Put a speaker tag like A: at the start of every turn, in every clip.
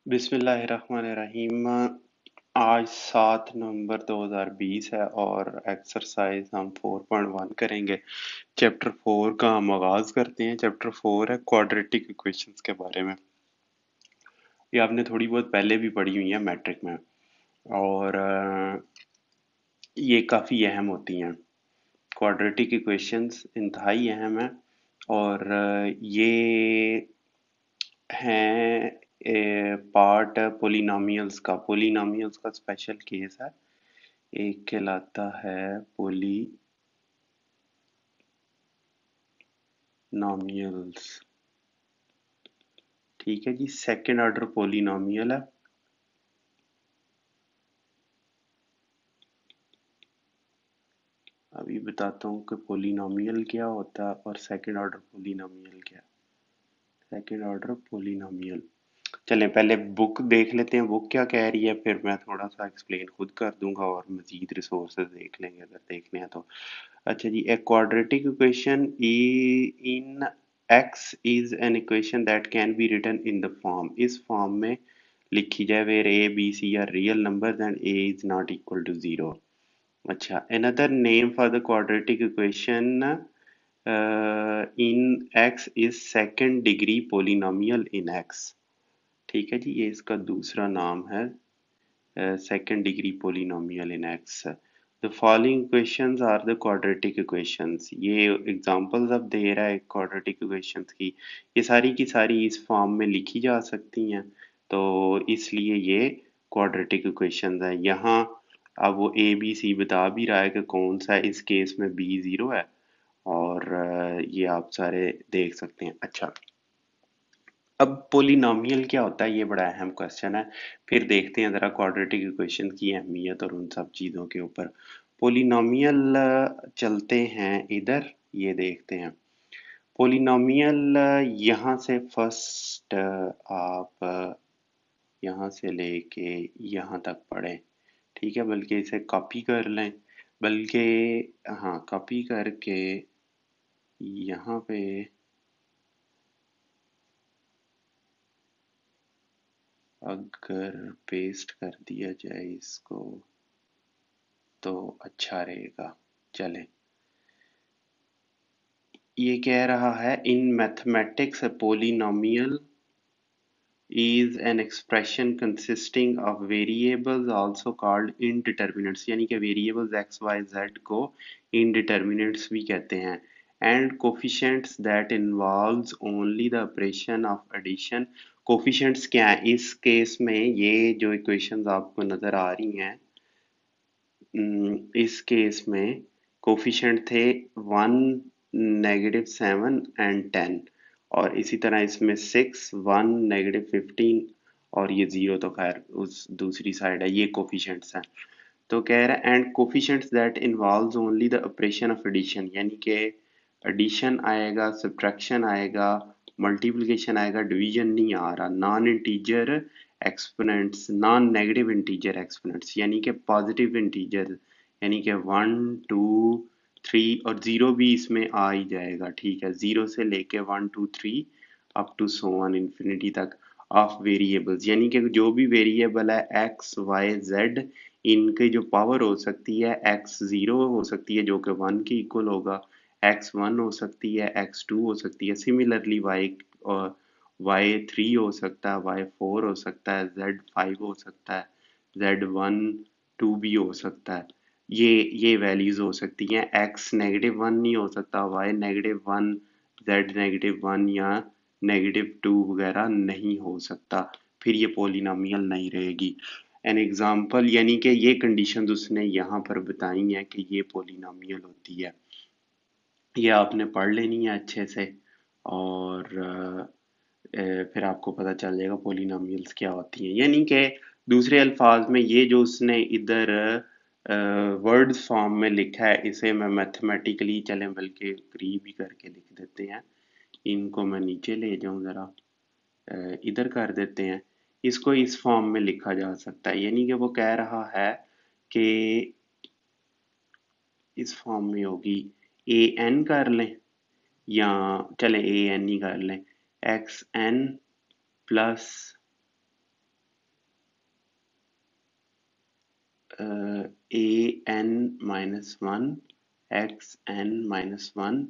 A: बिस्मिल्लाहिर्रहमानिर्रहीम। आज 7 नवंबर 2020 है और एक्सरसाइज हम 4.1 करेंगे। चैप्टर 4 का हम आगाज करते हैं। चैप्टर 4 है क्वाड्रेटिक इक्वेशंस के बारे में। ये आपने थोड़ी बहुत पहले भी पढ़ी हुई है मैट्रिक में और ये काफ़ी अहम होती हैं। क्वाड्रेटिक इक्वेशंस इंतहाई अहम है और ये हैं पार्ट पोलिनोमियल्स का। पोलिनोमियल्स का स्पेशल केस है। एक कहलाता है पोलिनोमियल्स, ठीक है जी। सेकंड ऑर्डर पोलिनोमियल है। अभी बताता हूँ कि पोलिनोमियल क्या होता है और सेकंड ऑर्डर पोलिनोमियल क्या है। सेकंड ऑर्डर पोलिनोमियल, चलें पहले बुक देख लेते हैं बुक क्या कह रही है, फिर मैं थोड़ा सा एक्सप्लेन खुद कर दूंगा और मजीद रिसोर्सेज देख लेंगे अगर देखने हैं तो। अच्छा जी, a quadratic equation in x is an equation that can be written in the form, इस फॉर्म में लिखी जाए where a b c are real numbers and a is not equal to 0। अच्छा, another name for the quadratic equation in x is second degree polynomial in x। ठीक है जी, ये इसका दूसरा नाम है second degree polynomial in x। The following equations are the quadratic equations। ये examples अब दे रहा है quadratic equations की। ये सारी की सारी इस फॉर्म में लिखी जा सकती हैं, तो इसलिए ये quadratic equations है। यहाँ अब वो ए बी सी बता भी रहा है कि कौन सा है। इस केस में बी जीरो है और ये आप सारे देख सकते हैं। अच्छा, अब पोलिनोमियल क्या होता है, ये बड़ा अहम क्वेश्चन है। फिर देखते हैं जरा क्वाड्रेटिक इक्वेशन की अहमियत और उन सब चीज़ों के ऊपर। पोलिनोमियल चलते हैं इधर, ये देखते हैं पोलिनोमियल। यहाँ से फर्स्ट आप यहाँ से लेके यहाँ तक पढ़ें, ठीक है। बल्कि इसे कॉपी कर लें, बल्कि हाँ कॉपी करके यहाँ पे अगर पेस्ट कर दिया जाए इसको तो अच्छा रहेगा। चलें, ये कह रहा है in mathematics a polynomial is an expression consisting of variables also called indeterminates, यानी कि variables x y z को indeterminates भी कहते हैं, and coefficients that involves only the operation of addition। coefficients क्या है इस केस में, ये जो equations आपको नजर आ रही हैं इस केस में कोफिशिएंट थे 1, -7 एंड 10, और इसी तरह इसमें 6, 1, -15 और ये 0 तो खैर उस दूसरी साइड है। ये कोफिशिएंट्स हैं। तो कह रहा है and coefficients that involves only the operation of addition, यानी कि एडिशन आएगा, सब्ट्रैक्शन आएगा, मल्टीप्लिकेशन आएगा, डिवीजन नहीं आ रहा। Non integer exponents, non negative integer exponents, यानी कि पॉजिटिव इंटीजर, यानी कि 1, 2, 3 और 0 भी इसमें आ ही जाएगा। ठीक है, 0 से लेके 1, 2, 3 up to so on infinity तक ऑफ वेरिएबल्स, यानी कि जो भी वेरिएबल है एक्स वाई जेड, इनकी जो पावर हो सकती है एक्स जीरो हो सकती है जो कि 1 के इक्वल होगा, एक्स वन हो सकती है, एक्स टू हो सकती है, सिमिलरली वाई और वाई थ्री हो सकता है, वाई फोर हो सकता है, जेड फाइव हो सकता है, जेड वन टू भी हो सकता है। ये वैल्यूज हो सकती हैं। एक्स नेगेटिव वन नहीं हो सकता, Y negative one, Z negative one या नेगेटिव टू वगैरह नहीं हो सकता, फिर ये पोलिनोमियल नहीं रहेगी। एन एग्जाम्पल, यानी कि ये कंडीशंस उसने यहाँ पर बताई हैं कि ये पोलिनोमियल होती है। ये आपने पढ़ लेनी है अच्छे से और फिर आपको पता चल जाएगा पोलिनोमियल्स क्या होती हैं। यानी कि दूसरे अल्फाज में ये जो उसने इधर वर्ड्स फॉर्म में लिखा है, इसे मैं मैथमेटिकली चलें बल्कि करीब ही करके लिख देते हैं। इनको मैं नीचे ले जाऊं ज़रा, इधर कर देते हैं। इसको इस फॉर्म में लिखा जा सकता है, यानी कि वो कह रहा है कि इस फॉर्म में होगी, ए एन कर लें या चलें ए एन ही कर लें, X N plus A N minus one X N minus one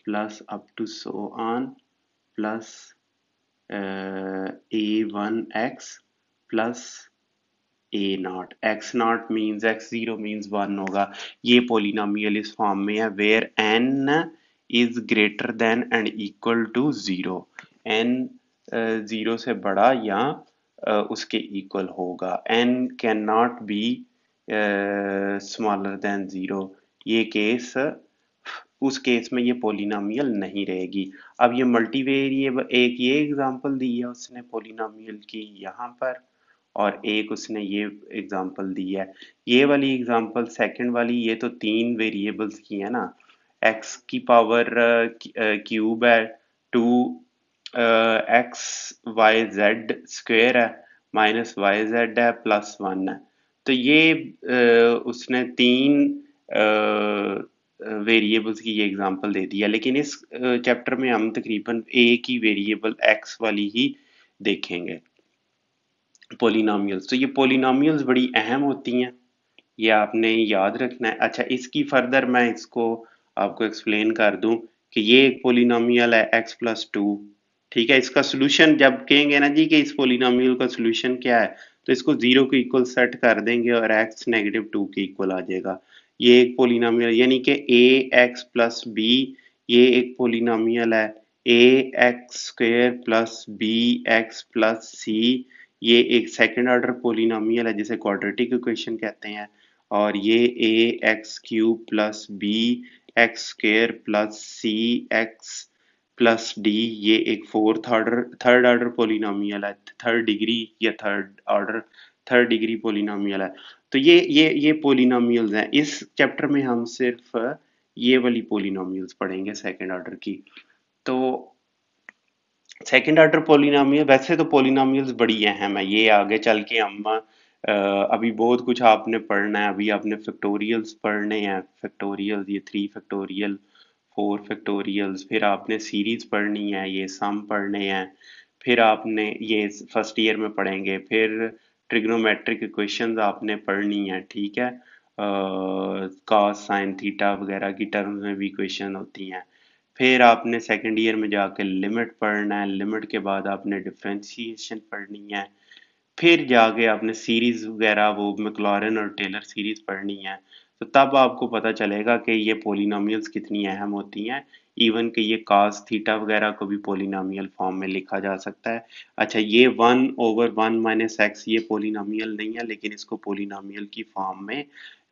A: plus up to so on plus A one X plus A naught X naught means X zero means one होगा। ये polynomial इस form में है where N is greater than and equal to zero. N zero से बड़ा या उसके equal होगा। N can not be smaller than zero. ये केस उस केस में ये पोलिनोमियल नहीं रहेगी। अब ये मल्टीवेरिएबल एक ये एग्जांपल दी है उसने पोलिनोमियल की यहाँ पर, और एक उसने ये एग्जांपल दी है। ये वाली एग्जांपल सेकंड वाली ये तो तीन वेरिएबल्स की है ना, x की पावर क्यूब है, two X Y Z square है, माइनस वाई जेड है, प्लस वन है। तो ये उसने तीन वेरिएबल्स की ये एग्जांपल दे दी है, लेकिन इस चैप्टर में हम तकरीबन एक ही वेरिएबल x वाली ही देखेंगे पोलिनोमियल्स। तो ये पोलिनोमियल्स बड़ी अहम होती हैं, ये आपने याद रखना है। अच्छा, इसकी फर्दर मैं इसको आपको एक्सप्लेन कर दूं कि ये एक पोलिनोमियल है x प्लस टू, ठीक है। इसका सोल्यूशन जब कहेंगे ना जी कि इस पोलिनोमियल का सोल्यूशन क्या है, तो इसको जीरो के इक्वल सेट कर देंगे और x नेगेटिव टू के इक्वल आ जाएगा। ये एक पोलिनोमियल यानी कि a x प्लस बी, ये एक पोलिनोमियल है। a x square plus B X plus C, ये एक सेकंड ऑर्डर पोलिनोमियल है जिसे क्वाड्रेटिक इक्वेशन कहते हैं। और ये A X cube plus B X square plus C x plus D, ये एक थर्ड ऑर्डर पोलिनोमियल है, थर्ड डिग्री या थर्ड डिग्री पोलिनोमियल है। तो ये पोलिनोमियल्स हैं। इस चैप्टर में हम सिर्फ ये वाली पोलिनोमियल्स पढ़ेंगे सेकंड ऑर्डर की। तो सेकंड ऑर्डर पोलिनोमियल, वैसे तो पोलिनोमियल्स बड़ी अहम है, ये आगे चल के हम अभी बहुत कुछ आपने पढ़ना है। अभी आपने फैक्टोरियल्स पढ़ने हैं, फैक्टोरियल्स ये थ्री फैक्टोरियल, फोर फैक्टोरियल्स, फिर आपने सीरीज पढ़नी है, ये सम पढ़ने हैं, फिर आपने ये फर्स्ट ईयर में पढ़ेंगे, फिर ट्रिग्नोमेट्रिक इक्वेशंस आपने पढ़नी है, ठीक है। कॉस साइन थीटा वगैरह की टर्म्स में भी इक्वेशन होती हैं। फिर आपने सेकंड ईयर में जाके लिमिट पढ़ना है, लिमिट के बाद आपने डिफरेंशिएशन पढ़नी है, फिर जाके आपने सीरीज वगैरह वो मैक्लॉरिन और टेलर सीरीज पढ़नी है। तो तब आपको पता चलेगा कि ये पोलिनोमियल्स कितनी अहम होती हैं। इवन कि ये cos थीटा वगैरह को भी पोलिनोमियल फॉर्म में लिखा जा सकता है। अच्छा, ये one over one minus x ये पोलिनोमियल नहीं है, लेकिन इसको पोलिनोमियल की फॉर्म में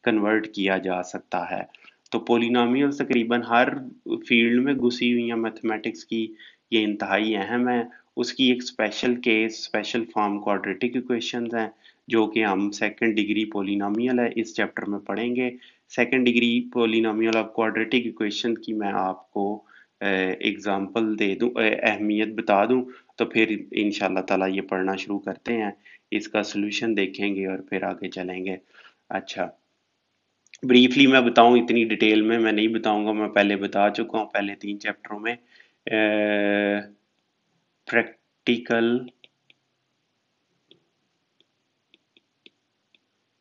A: कन्वर्ट किया जा सकता है। तो पोलिनोमियल्स तकरीबन हर फील्ड में घुसी हुई हैं मैथमेटिक्स की, ये इंतहाई अहम है। उसकी एक special case, special form quadratic equations हैं, जो कि हम सेकंड डिग्री पोलिनोमियल है इस चैप्टर में पढ़ेंगे। Second degree polynomial of quadratic equation की मैं आपको एग्जांपल दे दूं, अहमियत बता दूं, तो फिर इंशाल्लाह ताला ये पढ़ना शुरू करते हैं, इसका सोल्यूशन देखेंगे और फिर आगे चलेंगे। अच्छा, ब्रीफली मैं बताऊं, इतनी डिटेल में मैं नहीं बताऊंगा, मैं पहले बता चुका हूं पहले तीन चैप्टरों में। Practical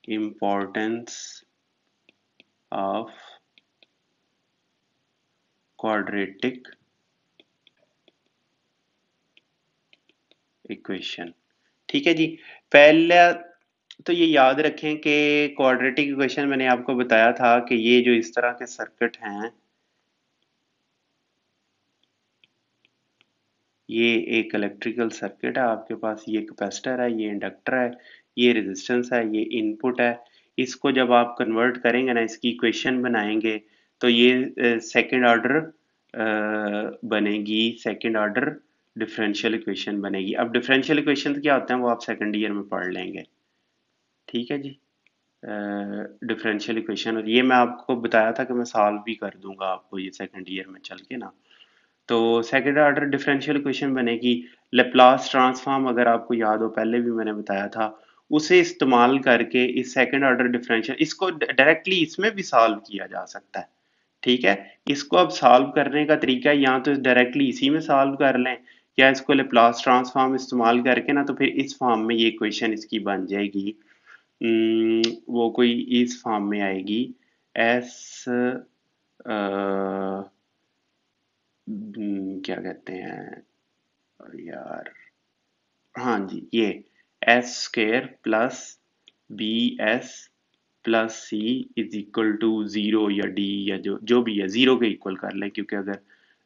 A: importance of quadratic equation, ठीक है जी। पहला तो ये याद रखें कि क्वाड्रेटिक इक्वेशन मैंने आपको बताया था कि ये जो इस तरह के सर्किट हैं, ये एक इलेक्ट्रिकल सर्किट है आपके पास, ये कैपेसिटर है, ये इंडक्टर है, ये रेजिस्टेंस है, ये इनपुट है। इसको जब आप कन्वर्ट करेंगे ना, इसकी इक्वेशन बनाएंगे, तो ये सेकंड ऑर्डर बनेगी, सेकंड ऑर्डर डिफरेंशियल इक्वेशन बनेगी। अब डिफरेंशियल इक्वेशन क्या होते हैं वो आप सेकंड ईयर में पढ़ लेंगे, ठीक है जी। डिफरेंशियल इक्वेशन, और ये मैं आपको बताया था कि मैं सॉल्व भी कर दूंगा आपको ये सेकंड ईयर में चल के ना। तो सेकंड ऑर्डर डिफरेंशियल इक्वेशन बनेगी। लेप्लास ट्रांसफॉर्म अगर आपको याद हो, पहले भी मैंने बताया था, उसे इस्तेमाल करके इस सेकंड ऑर्डर डिफरेंशियल, इसको डायरेक्टली इसमें भी सॉल्व किया जा सकता है, ठीक है। इसको अब सॉल्व करने का तरीका या तो डायरेक्टली इसी में सॉल्व कर लें, या इसको लेप्लास ट्रांसफॉर्म इस्तेमाल करके ना तो फिर इस फॉर्म में ये इक्वेशन इसकी बन जाएगी। वो कोई इस फॉर्म में आएगी, एस क्या कहते हैं यार, हाँ जी, ये S square plus B S plus C is equal to zero या डी या जो जो भी है जीरो के इक्वल कर लें, क्योंकि अगर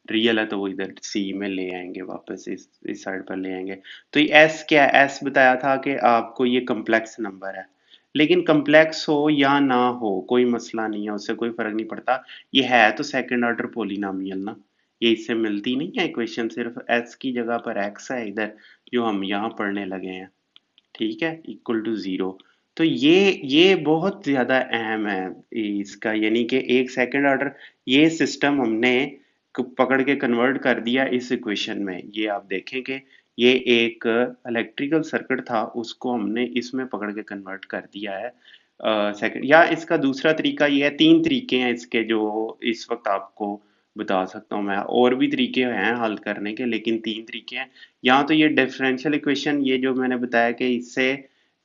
A: रियल है तो वो इधर सी में ले आएंगे, वापस इस साइड पर ले आएंगे। तो ये एस क्या है, एस बताया था कि आपको ये कम्प्लेक्स नंबर है, लेकिन कम्प्लेक्स हो या ना हो कोई मसला नहीं है, उससे कोई फर्क नहीं पड़ता। ये है तो सेकंड ऑर्डर पोलिनोमियल ना, ये इससे मिलती नहीं है इक्वेशन, सिर्फ एस की जगह पर एक्स है इधर, जो हम यहाँ पढ़ने लगे हैं, ठीक है, इक्वल टू जीरो। तो ये बहुत ज्यादा अहम है इसका, यानी कि एक सेकंड ऑर्डर ये सिस्टम हमने पकड़ के कन्वर्ट कर दिया इस इक्वेशन में। ये आप देखें कि ये एक इलेक्ट्रिकल सर्किट था, उसको हमने इसमें पकड़ के कन्वर्ट कर दिया है सेकंड। या इसका दूसरा तरीका ये है, तीन तरीके हैं इसके जो इस वक्त आपको बता सकता हूँ मैं, और भी तरीके हैं हल करने के, लेकिन तीन तरीके हैं। यहाँ तो ये डिफरेंशियल इक्वेशन, ये जो मैंने बताया कि इससे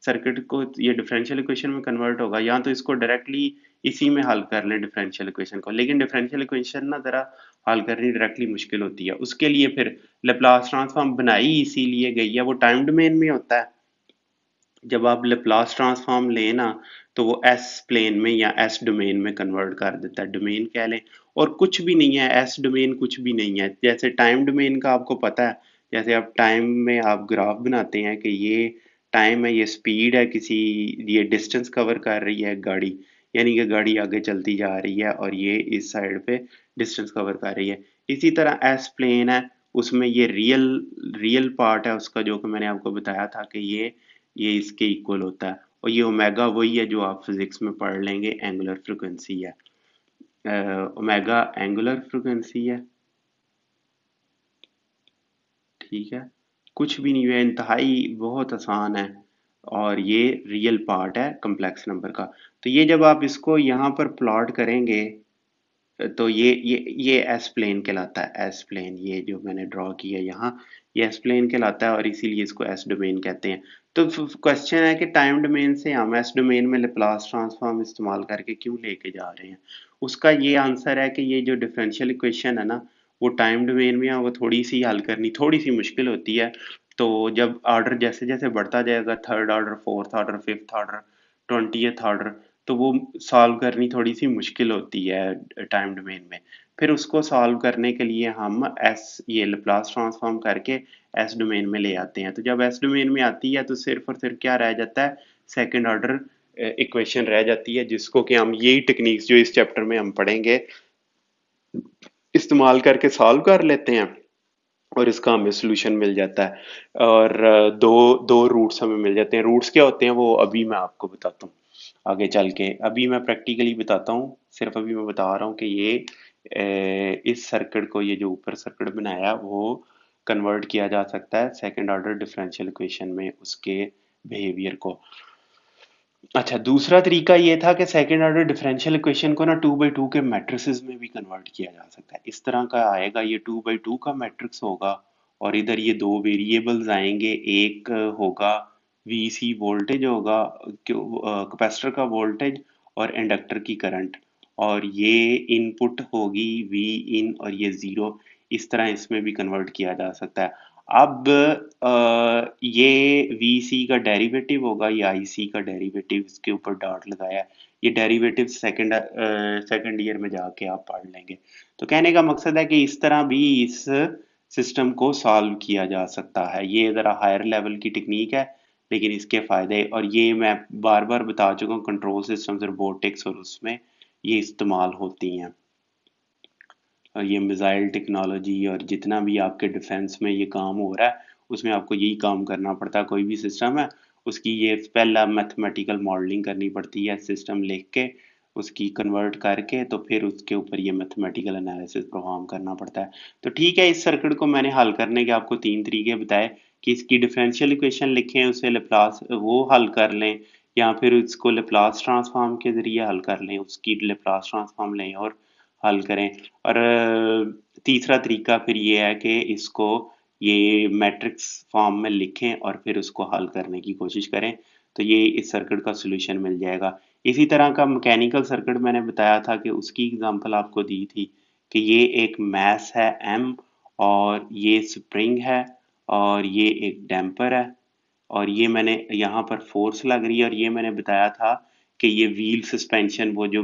A: सर्किट को ये डिफरेंशियल इक्वेशन में कन्वर्ट होगा, या तो इसको डायरेक्टली इसी में हल कर लें डिफरेंशियल इक्वेशन को, लेकिन डिफरेंशियल इक्वेशन ना जरा हल करनी डायरेक्टली मुश्किल होती है, उसके लिए फिर लेप्लास ट्रांसफॉर्म बनाई इसीलिए गई है, वो टाइम डोमेन में होता है। जब आप लेप्लास ट्रांसफॉर्म लें ना, तो वो एस प्लेन में या एस डोमेन में कन्वर्ट कर देता है, डोमेन कह लें। और कुछ भी नहीं है, एस डोमेन कुछ भी नहीं है, जैसे टाइम डोमेन का आपको पता है, जैसे आप टाइम में आप ग्राफ बनाते हैं कि ये टाइम है, ये स्पीड है किसी, ये डिस्टेंस कवर कर रही है गाड़ी, यानी कि गाड़ी आगे चलती जा रही है और ये इस साइड पे डिस्टेंस कवर कर रही है। इसी तरह एस प्लेन है, उसमें ये रियल रियल पार्ट है उसका, जो कि मैंने आपको बताया था कि ये इसके इक्वल होता है। और ये ओमेगा वही है जो आप फिजिक्स में पढ़ लेंगे, एंगुलर फ्रिक्वेंसी है, ओमेगा एंगुलर फ्रिक्वेंसी है, ठीक है, कुछ भी नहीं है, इंतहाई बहुत आसान है। और ये रियल पार्ट है कम्प्लेक्स नंबर का। तो ये जब आप इसको यहाँ पर प्लॉट करेंगे, तो ये एस प्लेन कहलाता है, एस प्लेन ये जो मैंने ड्रॉ किया यहाँ, ये एस प्लेन कहलाता है, और इसीलिए इसको एस डोमेन कहते हैं। तो क्वेश्चन है कि टाइम डोमेन से हम एस डोमेन में लेप्लास ट्रांसफॉर्म इस्तेमाल करके क्यों लेके जा रहे हैं। उसका ये आंसर है कि ये जो डिफरेंशियल इक्वेशन है ना, वो टाइम डोमेन में है, वो थोड़ी सी हल करनी थोड़ी सी मुश्किल होती है। तो जब ऑर्डर जैसे जैसे बढ़ता जाएगा, third order, fourth order, fifth order, 20th order, तो वो सॉल्व करनी थोड़ी सी मुश्किल होती है टाइम डोमेन में। फिर उसको सॉल्व करने के लिए हम एस ये लेप्लास ट्रांसफॉर्म करके एस डोमेन में ले आते हैं। तो जब एस डोमेन में आती है तो सिर्फ और सिर्फ क्या रह जाता है, सेकंड ऑर्डर इक्वेशन रह जाती है, जिसको कि हम यही टेक्निक्स जो इस चैप्टर में हम पढ़ेंगे इस्तेमाल करके सॉल्व कर लेते हैं, और इसका हमें सोल्यूशन मिल जाता है। और दो दो रूट्स हमें मिल जाते हैं। रूट्स क्या होते हैं वो अभी मैं आपको बताता हूँ आगे चल के, अभी मैं प्रैक्टिकली बताता हूँ, सिर्फ अभी मैं बता रहा हूँ कि ये इस सर्किट को, ये जो ऊपर सर्किट बनाया वो कन्वर्ट किया जा सकता है सेकंड ऑर्डर डिफरेंशियल इक्वेशन में, उसके बिहेवियर को। अच्छा, दूसरा तरीका ये था कि सेकंड ऑर्डर डिफरेंशियल इक्वेशन को ना 2 by 2 के मैट्रिसेस में भी कन्वर्ट किया जा सकता है। इस तरह का आएगा, ये 2 by 2 का मैट्रिक्स होगा, और इधर ये दो वेरिएबल्स आएंगे, एक होगा वीसी वोल्टेज होगा, कैपेसिटर का वोल्टेज, और इंडक्टर की करंट, और ये इनपुट होगी वी इन, और ये जीरो। इस तरह इसमें भी कन्वर्ट किया जा सकता है। अब ये वी सी का डेरिवेटिव होगा, ये आई सी का डेरिवेटिव, इसके ऊपर डॉट लगाया है। ये डेरिवेटिव सेकंड ईयर में जाके आप पढ़ लेंगे। तो कहने का मकसद है कि इस तरह भी इस सिस्टम को सॉल्व किया जा सकता है। ये ज़रा हायर लेवल की टेक्निक है, लेकिन इसके फ़ायदे, और ये मैं बार बार बता चुका हूँ, कंट्रोल सिस्टम्स, रोबोटिक्स और उसमें ये इस्तेमाल होती हैं। और ये मिसाइल टेक्नोलॉजी और जितना भी आपके डिफेंस में ये काम हो रहा है, उसमें आपको यही काम करना पड़ता है। कोई भी सिस्टम है, उसकी ये पहला मैथमेटिकल मॉडलिंग करनी पड़ती है, सिस्टम लिख के उसकी कन्वर्ट करके, तो फिर उसके ऊपर ये मैथमेटिकल एनालिसिस परफॉर्म करना पड़ता है। तो ठीक है, इस सर्किट को मैंने हल करने के आपको तीन तरीके बताए कि इसकी डिफरेंशियल इक्वेशन लिखें, उसे लेप्लास वो हल कर लें, या फिर इसको लेप्लास ट्रांसफॉर्म के जरिए हल कर लें, उसकी लेप्लास ट्रांसफॉर्म लें और हल करें। और तीसरा तरीका फिर ये है कि इसको ये मैट्रिक्स फॉर्म में लिखें और फिर उसको हल करने की कोशिश करें। तो ये इस सर्किट का सोल्यूशन मिल जाएगा। इसी तरह का मैकेनिकल सर्किट मैंने बताया था कि उसकी एग्जांपल आपको दी थी कि ये एक मैस है M और ये स्प्रिंग है और ये एक डैम्पर है और ये मैंने यहाँ पर फोर्स लग रही है और ये मैंने बताया था कि ये व्हील सस्पेंशन वो जो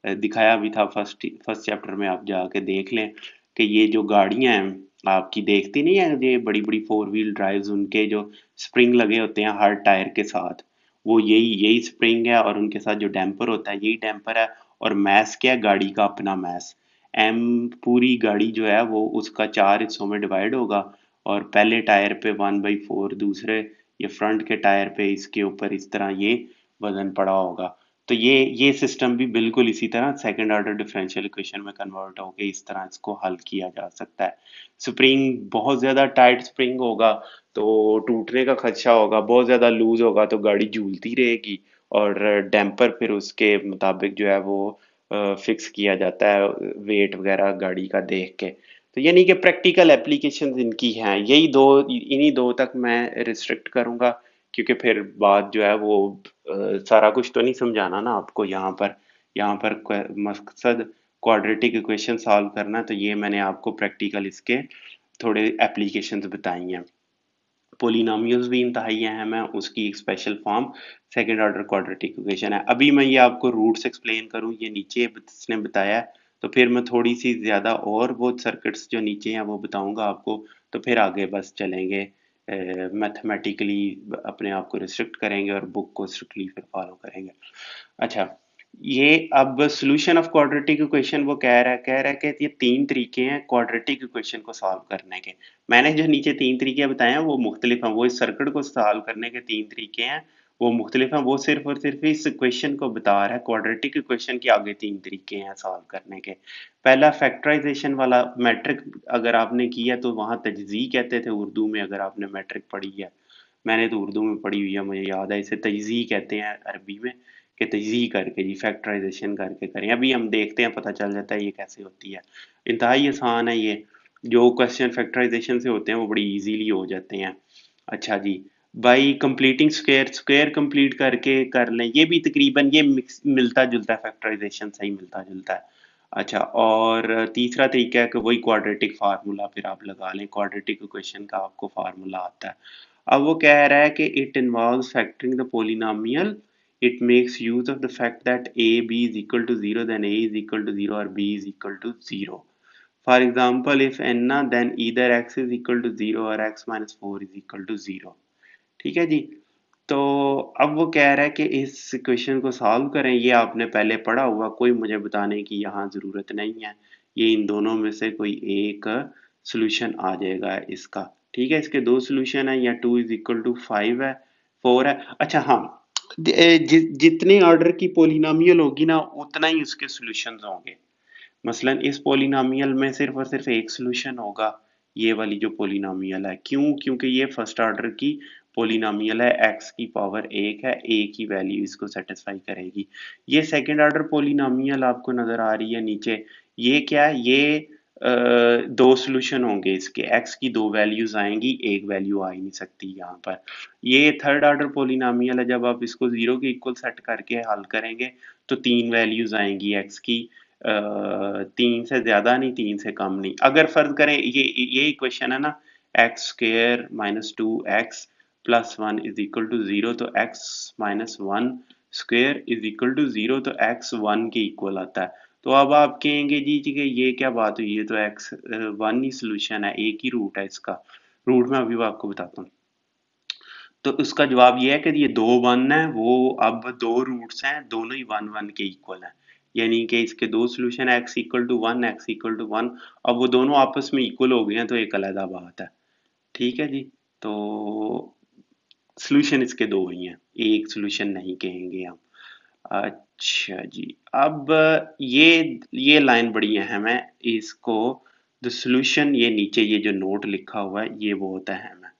A: दिखाया भी था फर्स्ट फर्स्ट चैप्टर में, आप जाके देख लें कि ये जो गाड़ियां हैं आपकी देखती नहीं है, ये बड़ी बड़ी फोर व्हील ड्राइव्स, उनके जो स्प्रिंग लगे होते हैं हर टायर के साथ, वो यही यही स्प्रिंग है और उनके साथ जो डैम्पर होता है यही डैम्पर है। और मैस क्या है? गाड़ी का अपना मैस। एम पूरी गाड़ी जो है वो उसका 4 हिस्सों में डिवाइड होगा और पहले टायर पे 1/4, दूसरे ये फ्रंट के टायर पे इसके ऊपर इस तरह ये वजन पड़ा होगा। तो ये सिस्टम भी बिल्कुल इसी तरह सेकंड ऑर्डर डिफरेंशियल इक्वेशन में कन्वर्ट होके इस तरह इसको हल किया जा सकता है। स्प्रिंग बहुत ज्यादा टाइट स्प्रिंग होगा तो टूटने का खदशा होगा, बहुत ज्यादा लूज होगा तो गाड़ी झूलती रहेगी और डैम्पर फिर उसके मुताबिक जो है वो फिक्स किया जाता है वेट वगैरह गाड़ी का देख के। तो यानी कि प्रैक्टिकल एप्लीकेशंस इनकी हैं, यही दो, इन्हीं दो तक मैं रिस्ट्रिक्ट करूंगा क्योंकि फिर बात जो है वो सारा कुछ तो नहीं समझाना ना आपको यहाँ पर। मकसद क्वाड्रेटिक इक्वेशन सॉल्व करना है, तो ये मैंने आपको प्रैक्टिकल इसके थोड़े एप्लीकेशंस बताई हैं। पोलिनोमियल्स भी इंतहाई अहम है, उसकी एक special form second order quadratic equation है। अभी मैं ये आपको रूट्स एक्सप्लेन करूँ, ये नीचे इसने बताया है, तो फिर मैं थोड़ी सी ज्यादा और वो सर्किट्स जो नीचे हैं वो बताऊंगा आपको, तो फिर आगे बस चलेंगे मैथमेटिकली, अपने आप को रिस्ट्रिक्ट करेंगे और बुक को स्ट्रिक्टली फिर फॉलो करेंगे। अच्छा, ये अब सॉल्यूशन ऑफ क्वाड्रेटिक इक्वेशन वो कह रहा है कि ये तीन तरीके हैं क्वाड्रेटिक इक्वेशन को सॉल्व करने के। मैंने जो नीचे तीन तरीके बताए हैं वो मुख्तलिफ हैं, वो इस सर्किट को सॉल्व करने के तीन तरीके हैं, वो मुख्तलिफ हैं। वो सिर्फ और सिर्फ इस इक्वेशन को बता रहा है, क्वाड्रेटिक इक्वेशन के आगे तीन तरीके हैं सॉल्व करने के। पहला फैक्टराइजेशन वाला, मैट्रिक अगर आपने किया तो वहां तजज़ी कहते थे उर्दू में, अगर आपने मैट्रिक पढ़ी है, मैंने तो उर्दू में पढ़ी हुई है, मुझे याद है, इसे तजज़ी कहते हैं अरबी में, कि तजज़ी करके जी फैक्टराइजेशन करके करें। अभी हम देखते हैं, पता चल जाता है ये कैसे होती है। इंतहाई आसान है ये, जो क्वेश्चन फैक्टराइजेशन से होते हैं वो बड़ी इजीली हो जाते हैं। अच्छा जी, by completing square, square complete करके कर लें, ये भी तकरीबन ये मिलता जुलता है, फैक्टराइजेशन सही मिलता जुलता है। अच्छा, और तीसरा तरीका है कि वही क्वाड्रेटिक फार्मूला फिर आप लगा लें, क्वाड्रेटिक इक्वेशन का आपको फार्मूला आता है। अब वो कह रहा है कि it involves factoring the polynomial, it makes use of the fact that a b is equal to 0, then a is equal to 0 or b is equal to 0. For example, if n na, then either x is equal to 0 or x minus 4 is equal to 0. ठीक है जी। तो अब वो कह रहा है कि इस इक्वेशन को सॉल्व करें, ये आपने पहले पढ़ा हुआ, कोई मुझे बताने की यहाँ जरूरत नहीं है, ये इन दोनों में से कोई एक सॉल्यूशन आ जाएगा इसका। ठीक है, इसके दो सॉल्यूशन है, या 2 इज इक्वल टू 5 है, 4 है। अच्छा हाँ, जितने ऑर्डर की पोलिनोमियल होगी ना उतना ही उसके सॉल्यूशंस होंगे। मसलन इस पोलिनोमियल में सिर्फ और सिर्फ एक सॉल्यूशन होगा, ये वाली जो पोलिनोमियल है, क्यों? क्योंकि ये फर्स्ट ऑर्डर की पोलिनोमियल है, x की पावर एक है, a की वैल्यू इसको सेटिस्फाई करेगी। ये सेकंड ऑर्डर पोलिनोमियल आपको नजर आ रही है नीचे, ये क्या है? ये दो सॉल्यूशन होंगे इसके, x की दो वैल्यूज आएंगी, एक वैल्यू आ ही नहीं सकती यहाँ पर। ये थर्ड ऑर्डर पोलिनोमियल है, जब आप इसको जीरो के इक्वल सेट करके हल करेंगे तो तीन वैल्यूज आएंगी x की, तीन से ज्यादा नहीं, तीन से कम नहीं। अगर फर्ज करें ये इक्वेशन है ना, X square minus two X plus one is equal to zero, तो X minus one square is equal to zero, तो एक्स वन के इक्वल आता है। तो अब आप कहेंगे जी कि ये क्या बात हुई, ये तो एक्स वन ही सोल्यूशन है, एक ही रूट है इसका। रूट में अभी आपको बताता हूँ। तो उसका जवाब ये है कि ये दो वन है, वो अब दो रूट्स हैं, दोनों ही वन वन के इक्वल है, यानी कि इसके दो सोल्यूशन है, x equal to one, X equal to one. अब वो दोनों आपस में इक्वल हो गए हैं तो एक अलग बात है। ठीक है जी। तो सोल्यूशन इसके दो ही हैं, एक सोल्यूशन नहीं कहेंगे हम। अच्छा जी, अब ये लाइन बड़ी अहम है, इसको द सोल्यूशन, ये नीचे ये जो नोट लिखा हुआ है ये बहुत अहम है,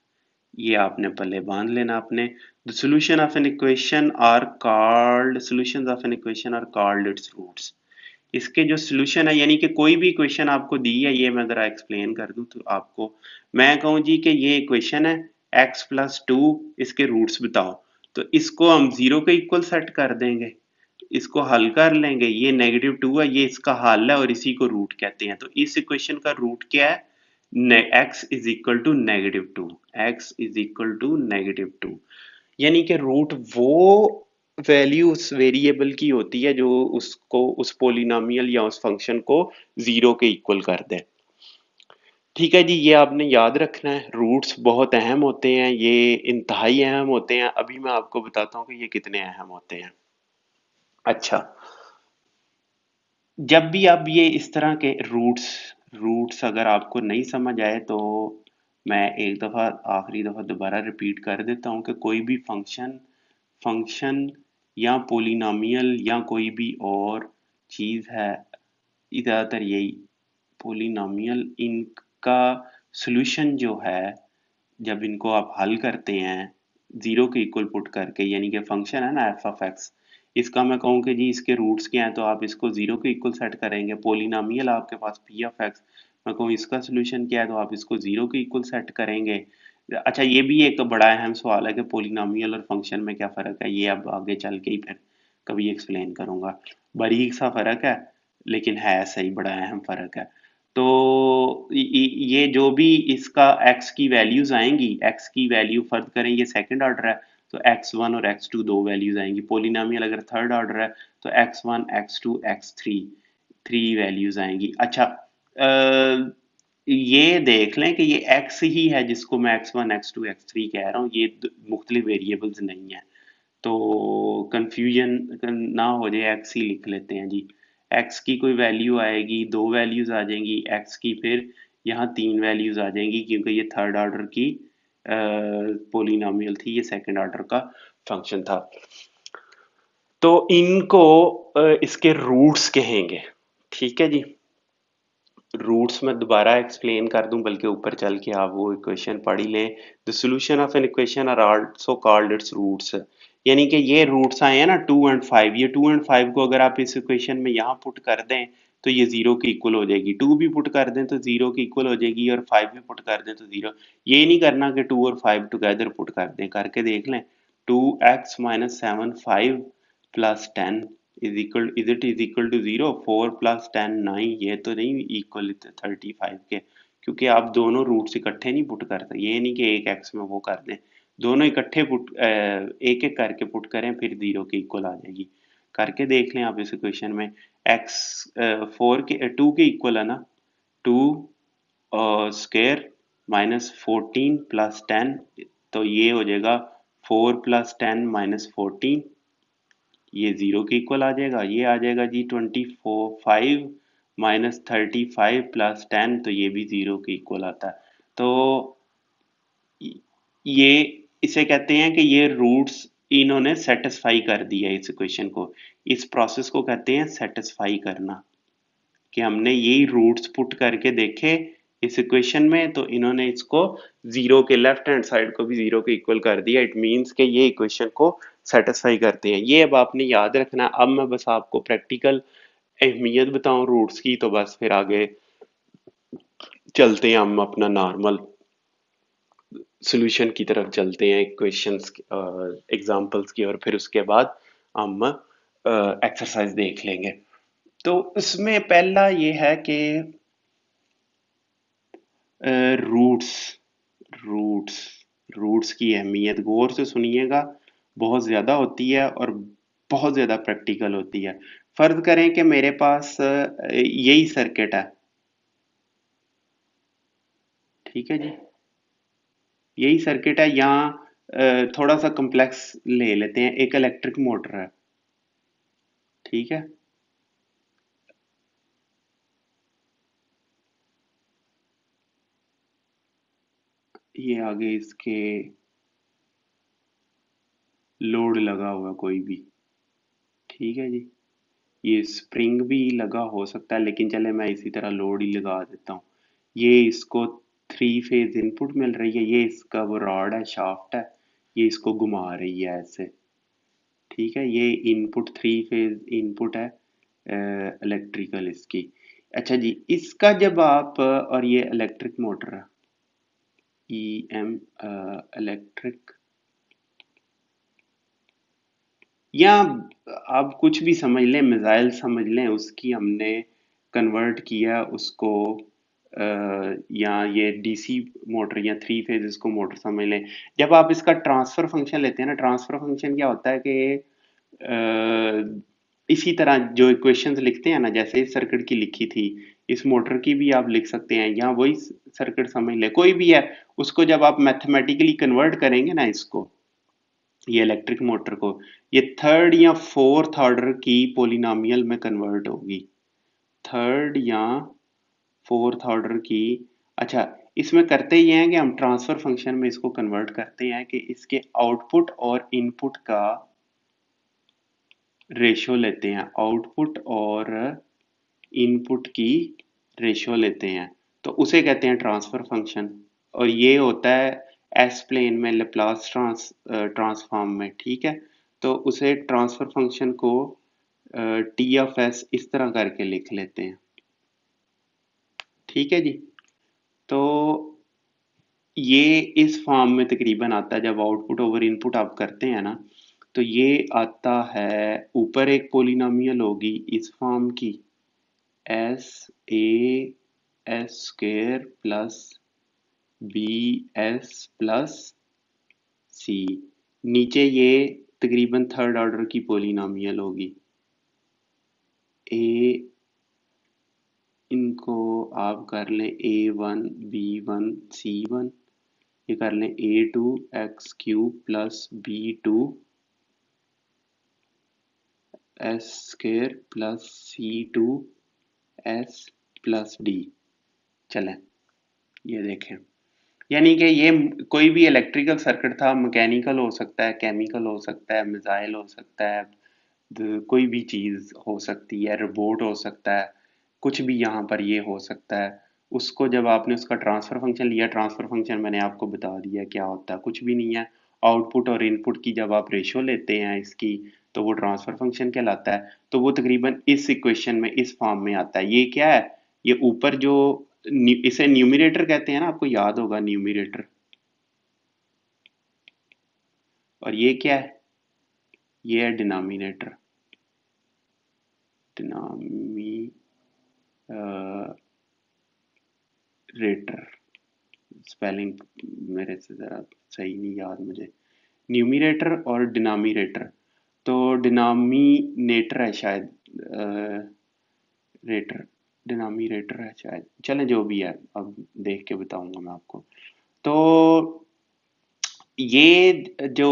A: ये आपने पहले बांध लेना अपने। The solution of an equation are called, solutions of an equation are called its roots. इसके जो सॉल्यूशन है, यानी कि कोई भी इक्वेशन आपको दी है, ये मैं जरा एक्सप्लेन कर दूं तो आपको, मैं कहूं जी कि ये इक्वेशन है x प्लस टू, इसके रूट्स बताओ, तो इसको हम 0 के इक्वल सेट कर देंगे, इसको हल कर लेंगे। ये -2 है, ये इसका हल है और इसी को रूट कहते हैं। तो इस इक्वेशन का रूट क्या है? x is equal to -2, x is equal to -2, यानी कि रूट वो वैल्यू उस वेरिएबल की होती है जो उसको, उस पोलिनोमियल या उस फंक्शन को 0 के इक्वल कर दे। ठीक है जी, ये आपने याद रखना है। रूट्स बहुत अहम होते हैं, ये इंतहाई अहम होते हैं। अभी मैं आपको बताता हूँ कि ये कितने अहम होते हैं। अच्छा, जब भी आप ये इस तरह के रूट्स रूट्स अगर आपको नहीं समझ आए तो मैं एक दफ़ा, आखिरी दफ़ा दोबारा रिपीट कर देता हूँ कि कोई भी फंक्शन फंक्शन या पोलिनोमियल या कोई भी और चीज़ है, ज़्यादातर यही पोलिनोमियल, इनका सॉल्यूशन जो है, जब इनको आप हल करते हैं 0 के इक्वल पुट करके, यानी कि फंक्शन है ना एफ ऑफ एक्स, इसका मैं कहूँ कि जी इसके रूट्स क्या हैं, तो आप इसको 0 के इक्वल सेट करेंगे। पोलिनोमियल आपके पास पी ऑफ एक्स, मैं कहूँ इसका सॉल्यूशन क्या है, तो आप इसको 0 के इक्वल सेट करेंगे। अच्छा, ये भी एक बड़ा अहम सवाल है कि पोलिनोमियल और फंक्शन में क्या फ़र्क है, ये अब आगे चल के ही फिर कभी एक्सप्लेन करूँगा। बारीक सा फ़र्क है, लेकिन है सही, बड़ा अहम फ़र्क है। तो ये जो भी इसका x की वैल्यूज आएंगी, x की वैल्यू फर्ज करें ये सेकंड ऑर्डर है, तो x1 और x2 दो वैल्यूज आएंगी। पोलिनोमियल अगर थर्ड ऑर्डर है तो x1 x2 x3 three values आएंगी। अच्छा, ये देख लें कि ये x ही है जिसको मैं x1 x2 x3 कह रहा हूँ, ये मुख्तलिफ वेरिएबल्स नहीं है। तो कंफ्यूजन ना हो जाए, एक्स ही लिख लेते हैं जी। एक्स की कोई वैल्यू आएगी, दो वैल्यूज आ जाएंगी एक्स की, फिर यहाँ तीन वैल्यूज आ जाएंगी क्योंकि ये थर्ड ऑर्डर की पोलिनोमियल थी, ये सेकंड ऑर्डर का फंक्शन था। तो इनको इसके रूट्स कहेंगे। ठीक है जी, रूट्स मैं दोबारा एक्सप्लेन कर दूं, बल्कि ऊपर चल के आप वो इक्वेशन पढ़ ही लें। The solution of an equation are also called its roots, यानी कि ये रूट्स आए हैं ना 2 और 5, ये 2 और 5 को अगर आप इस इक्वेशन में यहाँ पुट कर दें तो ये 0 के इक्वल हो जाएगी। 2 भी पुट कर दें तो 0 के इक्वल हो जाएगी, और 5 भी पुट कर दें तो 0। ये नहीं करना कि 2 और 5 टुगेदर पुट कर दें, करके देख लें। 2x minus 7 5 plus 10 is equal to 0। 4 plus 10 9, ये तो नहीं इक्वल 35 के, क्योंकि आप दोनों रूट्स इकट्ठे नहीं पुट करते। ये नहीं कि एक एक्स में वो कर दें, दोनों इकट्ठे पुट एक एक करके पुट करें, फिर 0 के इक्वल आ जाएगी। करके देख लें आप इस इक्वेशन में। x 2 के इक्वल है ना, 2 स्क्वायर माइनस 14 प्लस 10, तो ये हो जाएगा 4 प्लस 10 माइनस 14, ये 0 के इक्वल आ जाएगा। ये आ जाएगा जी 25 माइनस 35 प्लस 10, तो ये भी 0 के इक्वल आता है। तो ये, इसे कहते हैं कि ये रूट्स इन्होंने सेटिस्फाई कर दिया इस इक्वेशन को। इस प्रोसेस को कहते हैं सेटिस्फाई करना, कि हमने यही रूट्स पुट करके देखे इस इक्वेशन में, तो इन्होंने इसको 0 के लेफ्ट हैंड साइड को भी 0 के इक्वल कर दिया। इट मीन्स कि ये इक्वेशन को सेटिस्फाई करते हैं। ये अब आपने याद रखना। अब मैं बस आपको प्रैक्टिकल अहमियत बताऊं रूट्स की, तो बस फिर आगे चलते हैं, हम अपना नॉर्मल सॉल्यूशन की तरफ चलते हैं, क्वेश्चंस एग्जांपल्स की, और फिर उसके बाद हम एक्सरसाइज देख लेंगे। तो इसमें पहला ये है कि रूट्स रूट्स रूट्स की अहमियत गौर से सुनिएगा, बहुत ज़्यादा होती है और बहुत ज़्यादा प्रैक्टिकल होती है। फर्ज करें कि मेरे पास यही सर्किट है। ठीक है जी, यही सर्किट है। यहाँ थोड़ा सा कम्प्लेक्स ले लेते हैं, एक इलेक्ट्रिक मोटर है। ठीक है, ये आगे इसके लोड लगा हुआ कोई भी। ठीक है जी, ये स्प्रिंग भी लगा हो सकता है, लेकिन चले मैं इसी तरह लोड ही लगा देता हूँ। ये इसको 3 फेज इनपुट मिल रही है, ये इसका वो रॉड है, शाफ्ट है, ये इसको घुमा रही है ऐसे। ठीक है, ये इनपुट 3 फेज इनपुट है इलेक्ट्रिकल इसकी। अच्छा जी, इसका जब आप और ये इलेक्ट्रिक मोटर है, ई एम इलेक्ट्रिक या आप कुछ भी समझ लें, मिसाइल समझ लें, उसकी हमने कन्वर्ट किया उसको या ये डीसी मोटर या थ्री फेज इसको मोटर समझ लें। जब आप इसका ट्रांसफर फंक्शन लेते हैं ना, ट्रांसफर फंक्शन क्या होता है कि इसी तरह जो इक्वेशंस लिखते हैं ना, जैसे इस सर्किट की लिखी थी, इस मोटर की भी आप लिख सकते हैं, यहाँ वही सर्किट समझ ले, कोई भी है, उसको जब आप मैथमेटिकली कन्वर्ट करेंगे ना इसको, ये इलेक्ट्रिक मोटर को, ये थर्ड या फोर्थ ऑर्डर की पोलिनोमियल में कन्वर्ट होगी, थर्ड या फोर्थ ऑर्डर की। अच्छा, इसमें करते ये हैं कि हम ट्रांसफर फंक्शन में इसको कन्वर्ट करते हैं कि इसके आउटपुट और इनपुट का रेशियो लेते हैं, आउटपुट और इनपुट की रेशियो लेते हैं, तो उसे कहते हैं ट्रांसफर फंक्शन। और ये होता है एस प्लेन में लेप्लास ट्रांसफॉर्म में, ठीक है। तो उसे ट्रांसफर फंक्शन को टी ऑफ एस इस तरह करके लिख लेते हैं, ठीक है जी। तो ये इस फॉर्म में तकरीबन आता है, जब आउटपुट ओवर इनपुट आप करते हैं ना, तो ये आता है, ऊपर एक पोलिनोमियल होगी इस फॉर्म की, S A S square plus B S plus C, नीचे ये तकरीबन थर्ड ऑर्डर की पोलिनोमियल होगी, ए, इनको आप कर लें A1 B1 C1, ये कर लें A2 x³ plus B2 S² plus C2 S plus D। चलें, ये देखें, यानी कि ये कोई भी इलेक्ट्रिकल सर्किट था, मैकेनिकल हो सकता है, केमिकल हो सकता है, मिसाइल हो सकता है, कोई भी चीज हो सकती है, रोबोट हो सकता है, कुछ भी यहाँ पर ये हो सकता है। उसको जब आपने उसका ट्रांसफर फंक्शन लिया, ट्रांसफर फंक्शन मैंने आपको बता दिया क्या होता है, कुछ भी नहीं है, आउटपुट और इनपुट की जब आप रेशियो लेते हैं इसकी, तो वो ट्रांसफर फंक्शन कहलाता है। तो वो तकरीबन इस इक्वेशन में इस फॉर्म में आता है। ये क्या है, ये ऊपर जो इसे न्यूमिरेटर कहते हैं ना, आपको याद होगा न्यूमिरेटर, और ये क्या है, ये है डिनोमिनेटर, डिनोमिनेटर, स्पेलिंग मेरे से ज़रा सही नहीं याद मुझे, न्यूमिरेटर और डिनोमिनेटर। तो डिनोमिनेटर है शायद, रेटर, डिनोमिनेटर है शायद, चलें जो भी है, अब देख के बताऊंगा मैं आपको। तो ये जो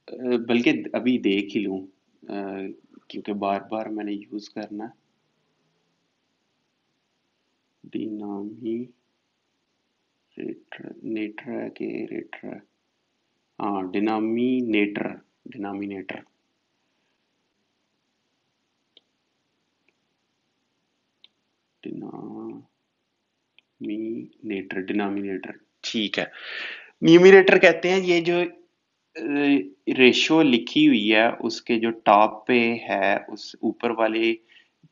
A: बल्कि अभी देख ही लूं, क्योंकि बार बार मैंने यूज करना, डिनोमिनेटर नेटर है कि रेटर है, हाँ डिनोमिनेटर, डिनोमिनेटर, डिनोमिनेटर, डिनोमिनेटर, ठीक है। न्यूमिनेटर कहते हैं ये जो रेशियो लिखी हुई है उसके जो टॉप पे है, उस ऊपर वाले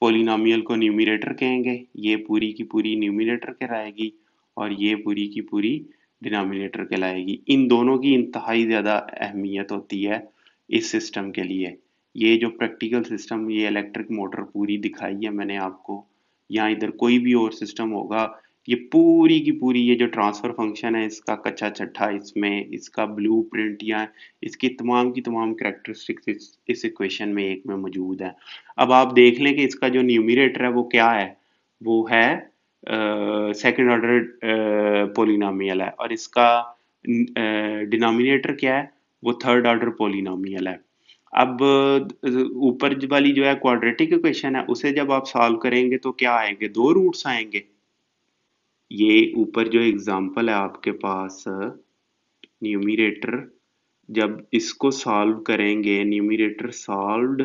A: पोलिनोमियल को न्यूमिनेटर कहेंगे, ये पूरी की पूरी न्यूमिनेटर कहलाएगी, और ये पूरी की पूरी डिनोमिनेटर कहलाएगी। इन दोनों की इंतहाई ज़्यादा अहमियत होती है इस सिस्टम के लिए। ये जो प्रैक्टिकल सिस्टम, ये इलेक्ट्रिक मोटर पूरी दिखाई है मैंने आपको, या इधर कोई भी और सिस्टम होगा, ये पूरी की पूरी ये जो ट्रांसफर फंक्शन है इसका कच्चा चट्ठा इसमें, इसका ब्लूप्रिंट या इसकी तमाम की तमाम कैरेक्टरिस्टिक्स इस इक्वेशन में एक में मौजूद है। अब आप देख लें कि इसका जो न्यूमिनेटर है वो क्या है, वो है सेकंड ऑर्डर पोलिनोमियल है, और इसका डिनोमिनेटर क्या है, वो थर्ड ऑर्डर पोलिनोमियल है। अब ऊपर वाली जो है क्वाड्रेटिक इक्वेशन है, उसे जब आप सॉल्व करेंगे तो क्या आएंगे, दो रूट्स आएंगे। ये ऊपर जो एग्जांपल है आपके पास, न्यूमिरेटर, जब इसको सॉल्व करेंगे, न्यूमिरेटर सॉल्व्ड,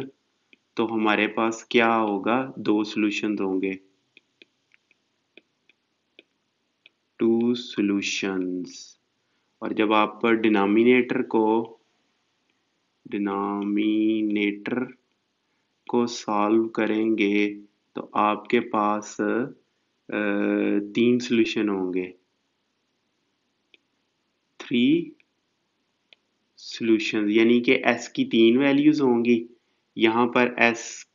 A: तो हमारे पास क्या होगा, दो सॉल्यूशंस होंगे, टू सॉल्यूशंस। और जब आप डिनोमिनेटर को सॉल्व करेंगे तो आपके पास तीन सॉल्यूशन होंगे, थ्री सॉल्यूशंस, यानी कि एस की 3 वैल्यूज होंगी, यहाँ पर एस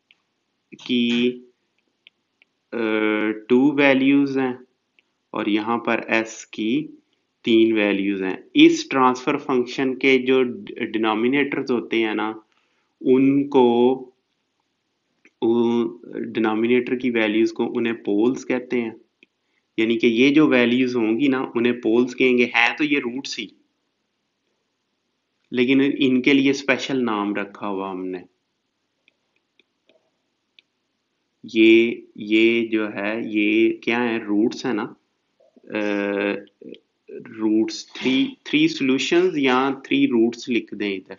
A: की 2 वैल्यूज हैं और यहाँ पर एस की 3 वैल्यूज हैं। इस ट्रांसफर फंक्शन के जो डिनोमिनेटर्स होते हैं ना, उनको डिनोमिनेटर की वैल्यूज को उन्हें पोल्स कहते हैं। यानी कि ये जो वैल्यूज होंगी ना, उन्हें पोल्स कहेंगे। हैं तो ये रूट्स ही, लेकिन इनके लिए स्पेशल नाम रखा हुआ हमने। ये जो है, ये क्या है, रूट्स है ना। रूट्स, थ्री थ्री सॉल्यूशंस या 3 रूट्स लिख दें इधर।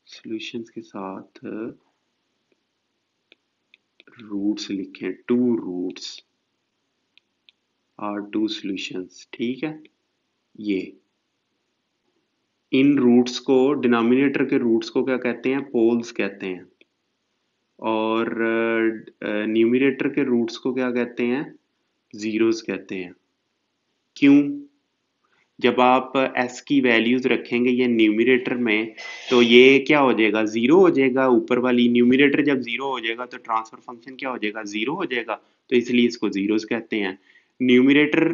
A: सॉल्यूशंस के साथ रूट्स लिखें, 2 रूट्स और 2 सॉल्यूशंस, ठीक है। ये इन रूट्स को, डिनोमिनेटर के रूट्स को क्या कहते हैं, पोल्स कहते हैं। और न्यूमरेटर के रूट्स को क्या कहते हैं, जीरोस कहते हैं। क्यों? जब आप s की वैल्यूज रखेंगे ये न्यूमरेटर में, तो ये क्या हो जाएगा, जीरो हो जाएगा। ऊपर वाली न्यूमरेटर जब जीरो हो जाएगा तो ट्रांसफर फंक्शन क्या हो जाएगा, जीरो हो जाएगा। तो इसलिए इसको जीरोस कहते हैं। न्यूमरेटर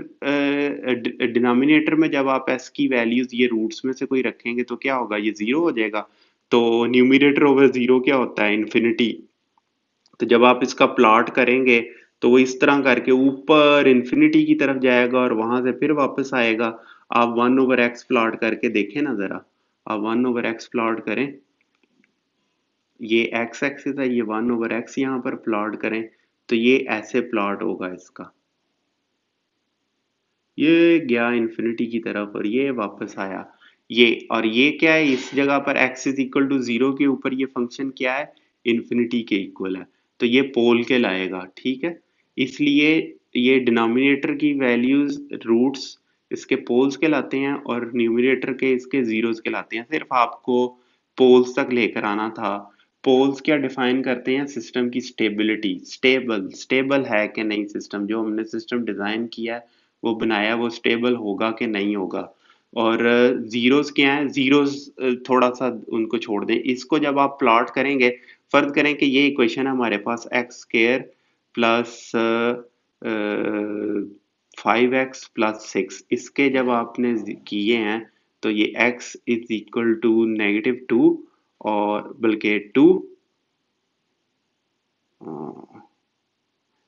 A: डिनोमिनेटर में जब आप s की वैल्यूज ये रूट्स में से कोई रखेंगे तो क्या होगा, ये जीरो हो जाएगा। तो न्यूमरेटर ओवर जीरो क्या होता है, इन्फिनिटी। तो जब आप इसका प्लॉट करेंगे तो वो इस तरह करके ऊपर इन्फिनिटी की तरफ जाएगा और वहां से फिर वापस आएगा। आप 1/x प्लॉट करके देखें ना जरा। आप 1/x प्लॉट करें, ये x एक्सिस है, ये 1/x यहाँ पर प्लॉट करें, तो ये ऐसे प्लॉट होगा इसका। ये गया इन्फिनिटी की तरफ और ये वापस आया। ये और ये क्या है, इस जगह पर x इज इक्वल टू 0 के ऊपर ये फंक्शन क्या है, इन्फिनिटी के इक्वल है। तो ये पोल के लाएगा, ठीक है। इसलिए ये डिनोमिनेटर की वैल्यूज रूट्स इसके पोल्स के लाते हैं और न्यूमरेटर के इसके जीरोस के लाते हैं। सिर्फ आपको पोल्स तक लेकर आना था। पोल्स क्या डिफाइन करते हैं, सिस्टम की स्टेबिलिटी, स्टेबल है कि नहीं सिस्टम, जो हमने सिस्टम डिजाइन किया है, वो बनाया, वो स्टेबल होगा कि नहीं होगा। और जीरोस क्या है, जीरोस थोड़ा सा उनको छोड़ दें। इसको जब आप प्लॉट करेंगे, फर्ज करें कि ये इक्वेशन है हमारे पास, एक्स स्क्वायर प्लस 5x+6, इसके जब आपने किए हैं तो ये x इज इक्वल टू -2, और बल्कि 2,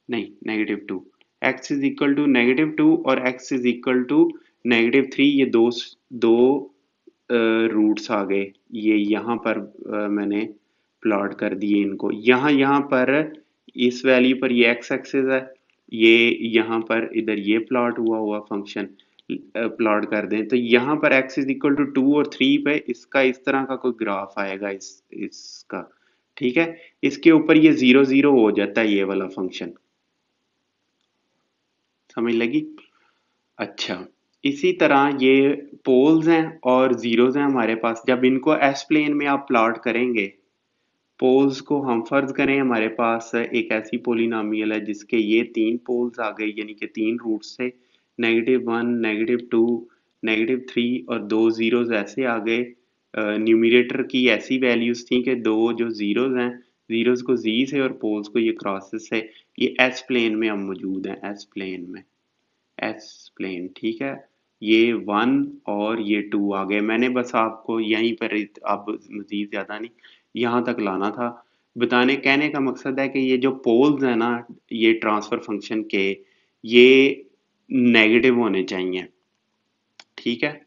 A: नहीं -2, x इज इक्वल टू -2 और x इज इक्वल टू -3। ये दो रूट्स आ गए। ये यहाँ पर मैंने प्लॉट कर दिए इनको। यहाँ पर इस वैल्यू पर ये x एक्सिस है, ये यहाँ पर इधर ये प्लॉट हुआ फंक्शन प्लॉट कर दें, तो यहाँ पर x इज इक्वल टू 2 और 3 पे इसका इस तरह का कोई ग्राफ आएगा, इसका, ठीक है। इसके ऊपर ये 0 0 हो जाता है, ये वाला फंक्शन। समझ लगी? अच्छा, इसी तरह ये पोल्स हैं और जीरोस हैं हमारे पास। जब इनको एस प्लेन में आप प्लॉट करेंगे, पोल्स को हम फर्ज करें हमारे पास एक ऐसी पोलिनोमियल है जिसके ये 3 पोल्स आ गए, यानी कि 3 रूट्स से, -1, -2, -3 और 2 जीरोस ऐसे आ गए। न्यूमरेटर की ऐसी वैल्यूज थी कि दो जो जीरोस हैं, जीरोस को जी से और पोल्स को ये क्रॉसेस से, ये एस प्लेन में अब मौजूद हैं, एस प्लेन में, एस प्लेन, ठीक है। ये 1 और ये 2 आ गए। मैंने बस आपको यहीं पर अब मजीद ज्यादा नहीं, यहाँ तक लाना था। बताने कहने का मकसद है कि ये जो पोल्स है ना, ये ट्रांसफर फंक्शन के, ये नेगेटिव होने चाहिए, ठीक है।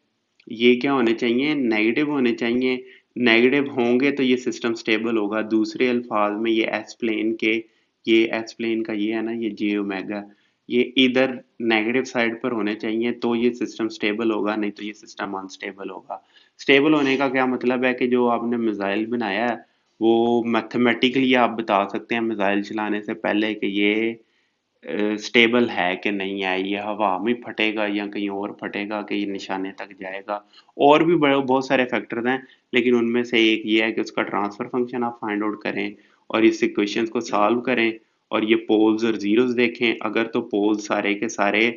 A: ये क्या होने चाहिए, नेगेटिव होने चाहिए। नेगेटिव होंगे तो ये सिस्टम स्टेबल होगा। दूसरे अल्फाज में ये एस प्लेन के, ये एस प्लेन का ये है ना, ये जे ओमेगा, ये इधर नेगेटिव साइड पर होने चाहिए, तो ये सिस्टम स्टेबल होगा, नहीं तो ये सिस्टम अनस्टेबल होगा। स्टेबल होने का क्या मतलब है कि जो आपने मिसाइल बनाया है, वो मैथमेटिकली आप बता सकते हैं मिसाइल चलाने से पहले कि ये स्टेबल है कि नहीं है, ये हवा में फटेगा या कहीं और फटेगा कि ये निशाने तक जाएगा। और भी बड़े बहुत सारे फैक्टर्स हैं, लेकिन उनमें से एक ये है कि उसका ट्रांसफर फंक्शन आप फाइंड आउट करें और इस इक्वेशंस को सॉल्व करें और ये पोल्स और जीरोस देखें। अगर तो पोल्स सारे के सारे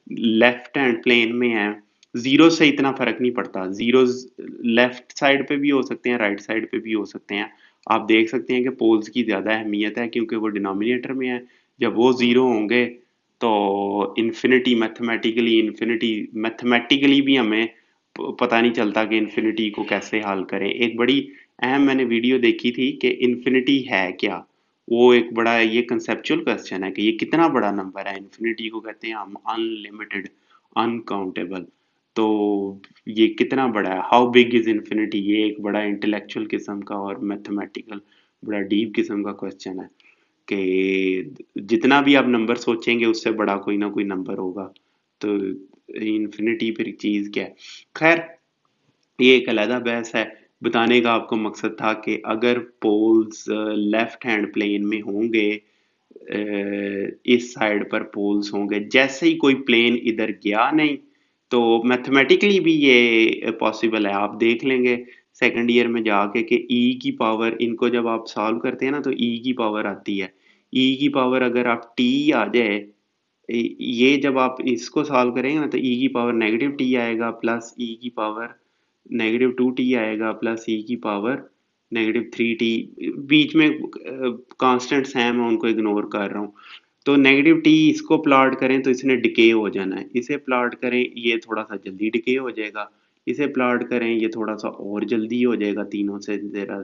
A: लेफ्ट हैंड प्लेन में है, जीरो से इतना फर्क नहीं पड़ता, जीरोस लेफ्ट साइड पे भी हो सकते हैं, राइट साइड पे भी हो सकते हैं। आप देख सकते हैं कि पोल्स की ज्यादा अहमियत है क्योंकि वो डिनोमिनेटर में है। जब वो जीरो होंगे तो मैथमेटिकली भी हमें पता नहीं चलता कि इन्फिनिटी को कैसे हल करें। एक बड़ी अहम मैंने वीडियो देखी थी कि इन्फिनिटी है क्या। वो एक बड़ा ये कंसेप्चुअल क्वेश्चन है कि ये कितना बड़ा नंबर है। इन्फिनिटी को कहते हैं हम अनलिमिटेड, अनकाउंटेबल। तो ये कितना बड़ा है, हाउ बिग इज इन्फिनिटी, ये एक बड़ा इंटेलेक्चुअल किस्म का और मैथमेटिकल बड़ा डीप किस्म का क्वेश्चन है कि जितना भी आप नंबर सोचेंगे उससे बड़ा कोई ना कोई नंबर होगा। तो इन्फिनिटी फिर चीज क्या है। खैर, ये एक अलग बहस है। बताने का आपको मकसद था कि अगर पोल्स लेफ्ट हैंड प्लेन में होंगे, इस साइड पर पोल्स होंगे, जैसे ही कोई प्लेन इधर गया नहीं, तो मैथमेटिकली भी ये पॉसिबल है। आप देख लेंगे सेकंड ईयर में जाके कि ई की पावर, इनको जब आप सॉल्व करते हैं ना तो ई की पावर आती है। ई की पावर अगर आप टी आ जाए, ये जब आप इसको सॉल्व करेंगे ना तो ई की पावर नेगेटिव टी आएगा, प्लस ई की पावर नेगेटिव टू टी आएगा, प्लस ई की पावर नेगेटिव थ्री टी। बीच में कांस्टेंट्स हैं, मैं उनको इग्नोर कर रहा हूँ। तो नेगेटिव टी इसको प्लॉट करें तो इसने डिके हो जाना है, इसे प्लॉट करें ये थोड़ा सा जल्दी डिके हो जाएगा, इसे प्लॉट करें ये थोड़ा सा और जल्दी हो जाएगा, तीनों से जरा।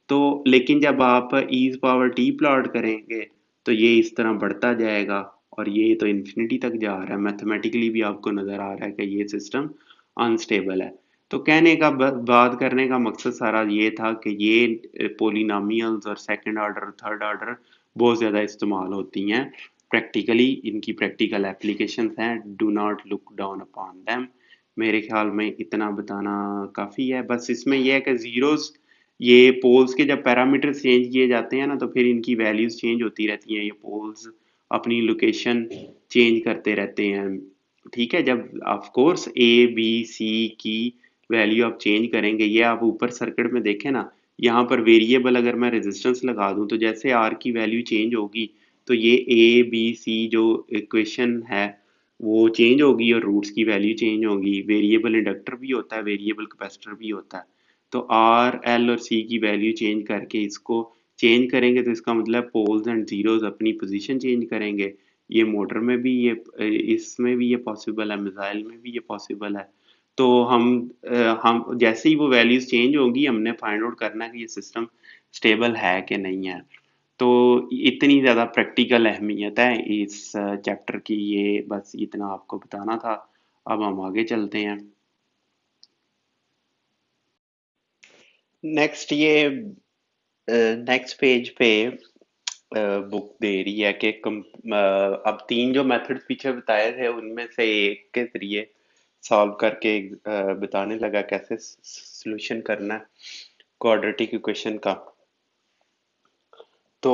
A: तो लेकिन जब आप e पावर t प्लॉट करेंगे तो ये इस तरह बढ़ता जाएगा और ये तो इन्फिनिटी तक जा रहा है। मैथमेटिकली भी आपको नजर आ रहा है कि ये सिस्टम अनस्टेबल है। तो कहने का बात करने का मकसद सारा ये था कि ये पोलिनोमियल्स और सेकंड ऑर्डर थर्ड ऑर्डर बहुत ज़्यादा इस्तेमाल होती हैं प्रैक्टिकली, इनकी प्रैक्टिकल एप्लीकेशंस हैं। Do not look down upon them. मेरे ख्याल में इतना बताना काफ़ी है। बस इसमें यह है कि ज़ीरोज़, ये पोल्स के जब पैरामीटर्स चेंज किए जाते हैं ना तो फिर इनकी वैल्यूज़ चेंज होती रहती हैं। ये पोल्स अपनी लोकेशन चेंज करते रहते हैं। ठीक है, जब of course A B C की वैल्यू आप चेंज करेंगे, ये आप ऊपर सर्किट में देखें ना, यहाँ पर वेरिएबल अगर मैं रेजिस्टेंस लगा दूं तो जैसे आर की वैल्यू चेंज होगी तो ये ए बी सी जो इक्वेशन है वो चेंज होगी और रूट्स की वैल्यू चेंज होगी। वेरिएबल इंडक्टर भी होता है, वेरिएबल कैपेसिटर भी होता है। तो आर एल और सी की वैल्यू चेंज करके इसको चेंज करेंगे तो इसका मतलब पोल्स एंड जीरोस अपनी पोजीशन चेंज करेंगे। ये मोटर में भी ये इसमें भी ये पॉसिबल है, मिसाइल में भी ये पॉसिबल है। तो हम जैसे ही वो वैल्यूज चेंज होंगी हमने फाइंड आउट करना है कि ये सिस्टम स्टेबल है कि नहीं है। तो इतनी ज़्यादा प्रैक्टिकल अहमियत है इस चैप्टर की, ये बस इतना आपको बताना था। अब हम आगे चलते हैं। नेक्स्ट ये नेक्स्ट पेज पे बुक दे रही है कि अब तीन जो मेथड्स पीछे बताए थे उनमें से एक के जरिए सॉल्व करके बताने लगा कैसे सॉल्यूशन करना है क्वाड्रेटिक इक्वेशन का। तो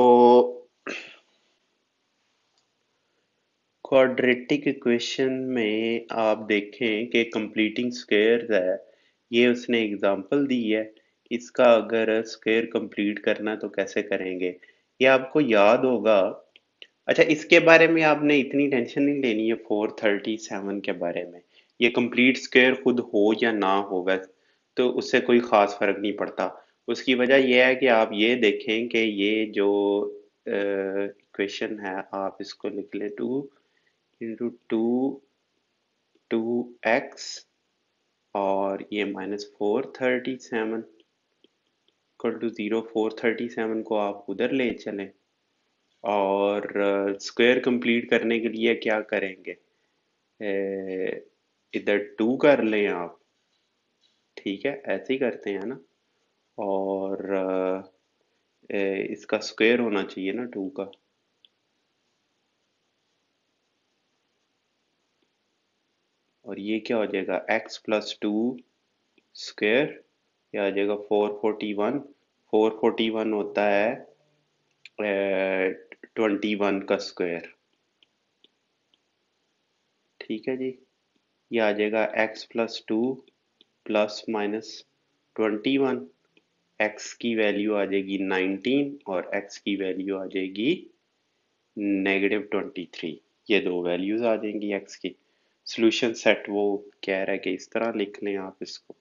A: क्वाड्रेटिक इक्वेशन में आप देखें कि कंप्लीटिंग स्क्वायर्स है, ये उसने एग्जांपल दी है। इसका अगर स्क्वायर कंप्लीट करना तो कैसे करेंगे, ये आपको याद होगा। अच्छा, इसके बारे में आपने इतनी टेंशन नहीं लेनी है 437 के बारे में। ये कंप्लीट स्क्वायर खुद हो या ना हो वैसे तो उससे कोई खास फर्क नहीं पड़ता। उसकी वजह यह है कि आप ये देखें कि ये जो इक्वेशन है आप इसको लिख लें, 2 into 2 2x और ये -437 इक्वल टू 0। 437 को आप उधर ले चलें और स्क्वायर कंप्लीट करने के लिए क्या करेंगे, इधर 2 कर लें आप। ठीक है, ऐसे ही करते हैं ना। और इसका स्क्वायर होना चाहिए ना 2 का। और ये क्या हो जाएगा, x+2 स्क्वायर, ये आ जाएगा 441। 441 होता है 21 का स्क्वायर। ठीक है जी, ये आ जाएगा x+2 प्लस माइनस 21। x की वैल्यू आ जाएगी 19 और x की वैल्यू आ जाएगी -23। ये दो वैल्यूज आ जाएंगी x की। सॉल्यूशन सेट वो कह रहा है कि इस तरह लिख लें आप इसको।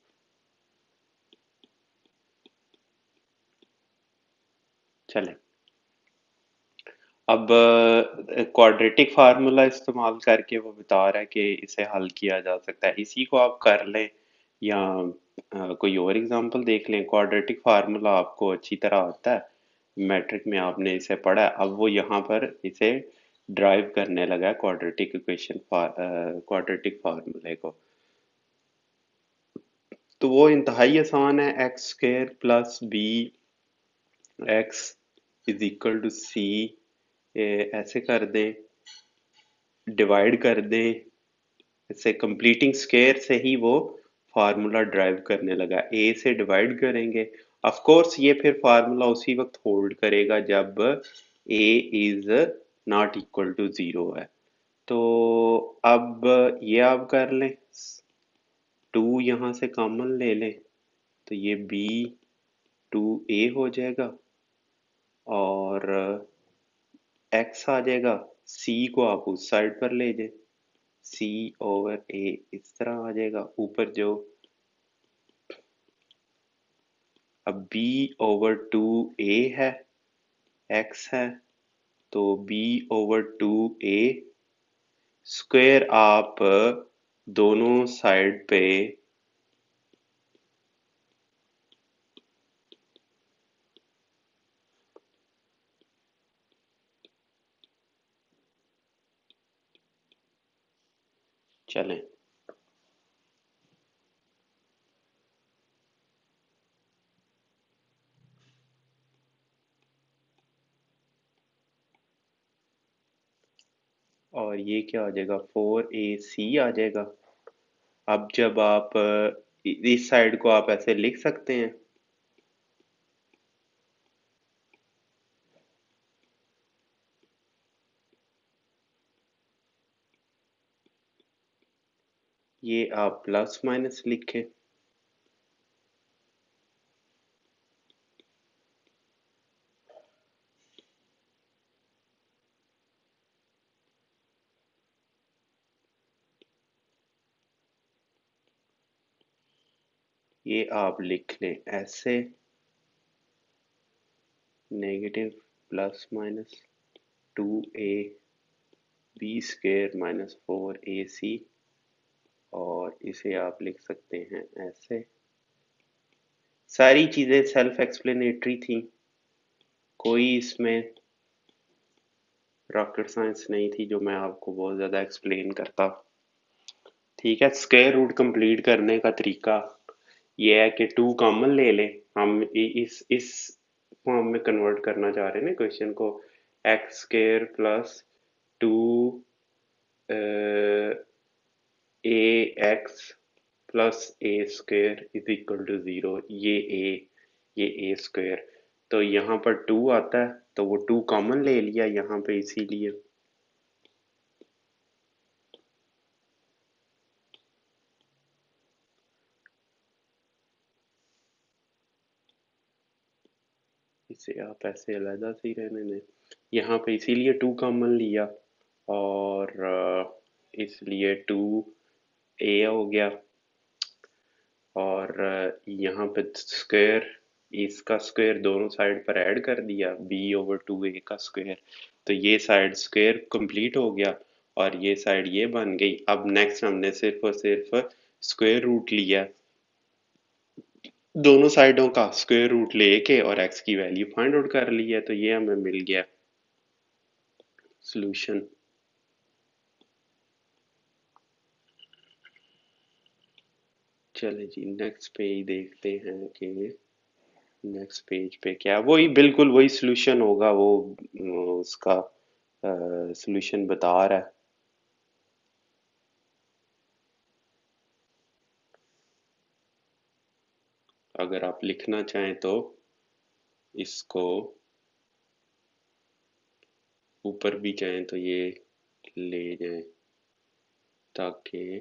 A: चलें, अब क्वाड्रेटिक फार्मूला इस्तेमाल करके वो बता रहा है कि इसे हल किया जा सकता है। इसी को आप कर लें या कोई और एग्जांपल देख लें। क्वाड्रेटिक फार्मूला आपको अच्छी तरह आता है, मैट्रिक में आपने इसे पढ़ा है। अब वो यहाँ पर इसे ड्राइव करने लगा है क्वाड्रेटिक इक्वेशन क्वाड्रेटिक फार्मूले को। तो वो इंतहाई आसान है, X square plus B X is equal to C, ऐसे कर दें, डिवाइड कर दें, इससे कंप्लीटिंग स्क्वायर से ही वो फार्मूला ड्राइव करने लगा। ए से डिवाइड करेंगे, ऑफ कोर्स ये फिर फार्मूला उसी वक्त होल्ड करेगा जब A is not equal to zero है। तो अब ये आप कर लें, टू यहाँ से कॉमन ले लें तो ये बी टू ए हो जाएगा और एक्स आ जाएगा। सी को आप उस साइड पर ले जाए, सी ओवर ए इस तरह आ जाएगा ऊपर जो। अब b ओवर टू ए है, x है, तो b over two A square आप दोनों साइड पे चलें। और ये क्या आ जाएगा, फोर ए सी आ जाएगा। अब जब आप इस साइड को आप ऐसे लिख सकते हैं, ये आप प्लस माइनस लिखें, ये आप लिख लें ऐसे, negative plus minus two A B square minus four A C, और इसे आप लिख सकते हैं ऐसे। सारी चीजें सेल्फ एक्सप्लेनेटरी थी, कोई इसमें रॉकेट साइंस नहीं थी जो मैं आपको बहुत ज्यादा एक्सप्लेन करता। ठीक है, स्क्वायर रूट कंप्लीट करने का तरीका ये है कि टू कॉमन ले लें। हम इस फॉर्म में कन्वर्ट करना चाह रहे हैं ना क्वेश्चन को, X square plus two A X plus A square is equal to zero. ये ए स्क्वायर, तो यहाँ पर टू आता है तो वो टू कॉमन ले लिया यहाँ पे, इसीलिए इसे आप ऐसे अलहदा से ही रहने दें। यहाँ पे इसीलिए टू कॉमन लिया और इसलिए टू ए हो गया, और यहाँ पे स्क्वायर, इसका स्क्वायर दोनों साइड पर ऐड कर दिया, बी ओवर टू ए का स्क्वायर, तो ये साइड स्क्वायर कंप्लीट हो गया और ये साइड ये बन गई। अब नेक्स्ट हमने सिर्फ और सिर्फ स्क्वायर रूट लिया, दोनों साइडों का स्क्वायर रूट लेके और एक्स की वैल्यू फाइंड आउट कर ली है, तो ये हमें मिल गया सॉल्यूशन। चले जी नेक्स्ट पेज देखते हैं कि नेक्स्ट पेज पे क्या, वही बिल्कुल वही सॉल्यूशन होगा, वो उसका सॉल्यूशन बता रहा है। अगर आप लिखना चाहें तो इसको ऊपर भी चाहें तो ये ले जाएं ताकि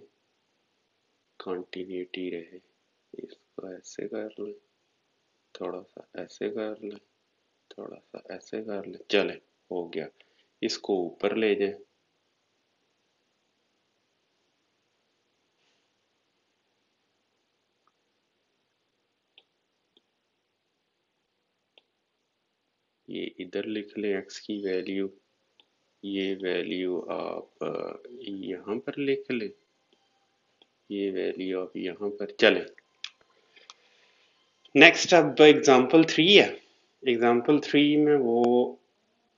A: कंटिन्यूटी रहे। इसको ऐसे कर लें, थोड़ा सा ऐसे कर लें, थोड़ा सा ऐसे कर लें, चले हो गया। इसको ऊपर ले जाएं, ये इधर लिख लें x की वैल्यू, ये वैल्यू आप यहाँ पर लिख लें, ये वैल्यू आप यहाँ पर। चलें नेक्स्ट, अब एग्जाम्पल 3 है। एग्जाम्पल 3 में वो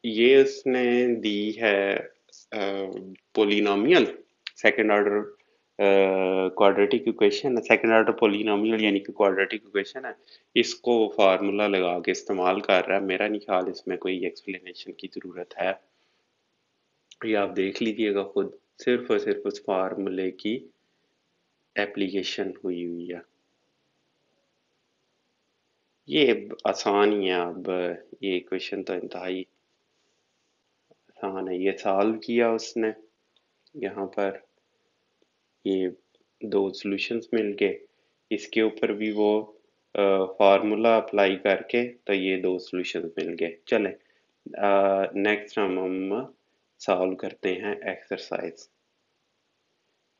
A: ये उसने दी है polynomial second order quadratic equation, second order polynomial यानी कि क्वाड्रेटिक इक्वेशन है। इसको फार्मूला लगा के इस्तेमाल कर रहा है। मेरा नहीं ख्याल इसमें कोई एक्सप्लेनेशन की ज़रूरत है, ये आप देख लीजिएगा खुद, सिर्फ और सिर्फ उस फार्मूले की एप्लीकेशन हुई हुई है। ये आसान ही है। अब ये क्वेश्चन तो इंतहाई आसान है। ये सॉल्व किया उसने, यहाँ पर ये दो सॉल्यूशंस मिलके, इसके ऊपर भी वो फार्मूला अप्लाई करके तो ये दो सॉल्यूशंस मिल गए। चलें नेक्स्ट हम सॉल्व करते हैं एक्सरसाइज।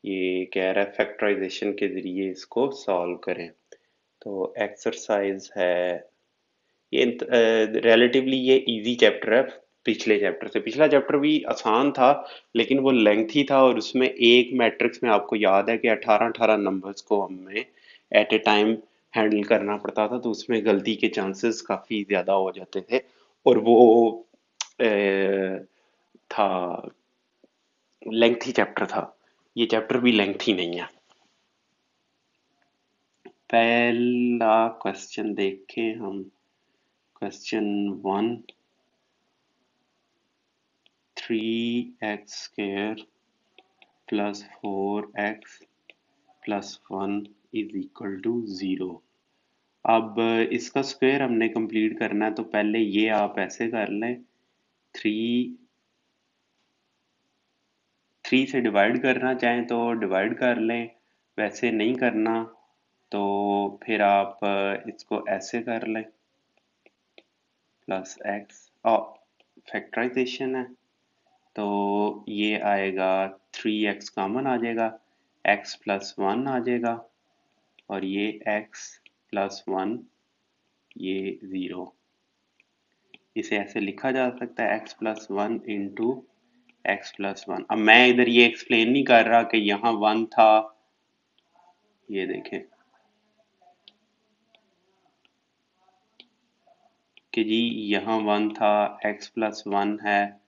A: ये कह रहा है फैक्टराइजेशन के ज़रिए इसको सॉल्व करें। तो एक्सरसाइज है ये रिलेटिवली ये इजी चैप्टर है पिछले चैप्टर से। पिछला चैप्टर भी आसान था लेकिन वो लेंथी था, और उसमें एक मैट्रिक्स में आपको याद है कि 18 नंबर्स को हमें एट ए टाइम हैंडल करना पड़ता था, तो उसमें गलती के चांसेस काफ़ी ज़्यादा हो जाते थे। और वो था लेंथी चैप्टर था। ये चैप्टर भी लेंथी नहीं है। पहला क्वेश्चन देखें हम, question 1, 3x square plus 4x plus 1 is equal to 0। अब इसका स्क्वायर हमने कंप्लीट करना है, तो पहले ये आप ऐसे कर लें, 3 से डिवाइड करना चाहें तो डिवाइड कर लें, वैसे नहीं करना तो फिर आप इसको ऐसे कर लें, प्लस x और फैक्टराइजेशन है तो ये आएगा 3x कॉमन आ जाएगा, x प्लस 1 आ जाएगा, और ये x प्लस 1 ये 0। इसे ऐसे लिखा जा सकता है x plus 1 into x plus 1। अब मैं इधर ये एक्सप्लेन नहीं कर रहा कि यहाँ 1 था, ये देखें कि जी यहाँ 1 था, x प्लस 1 है,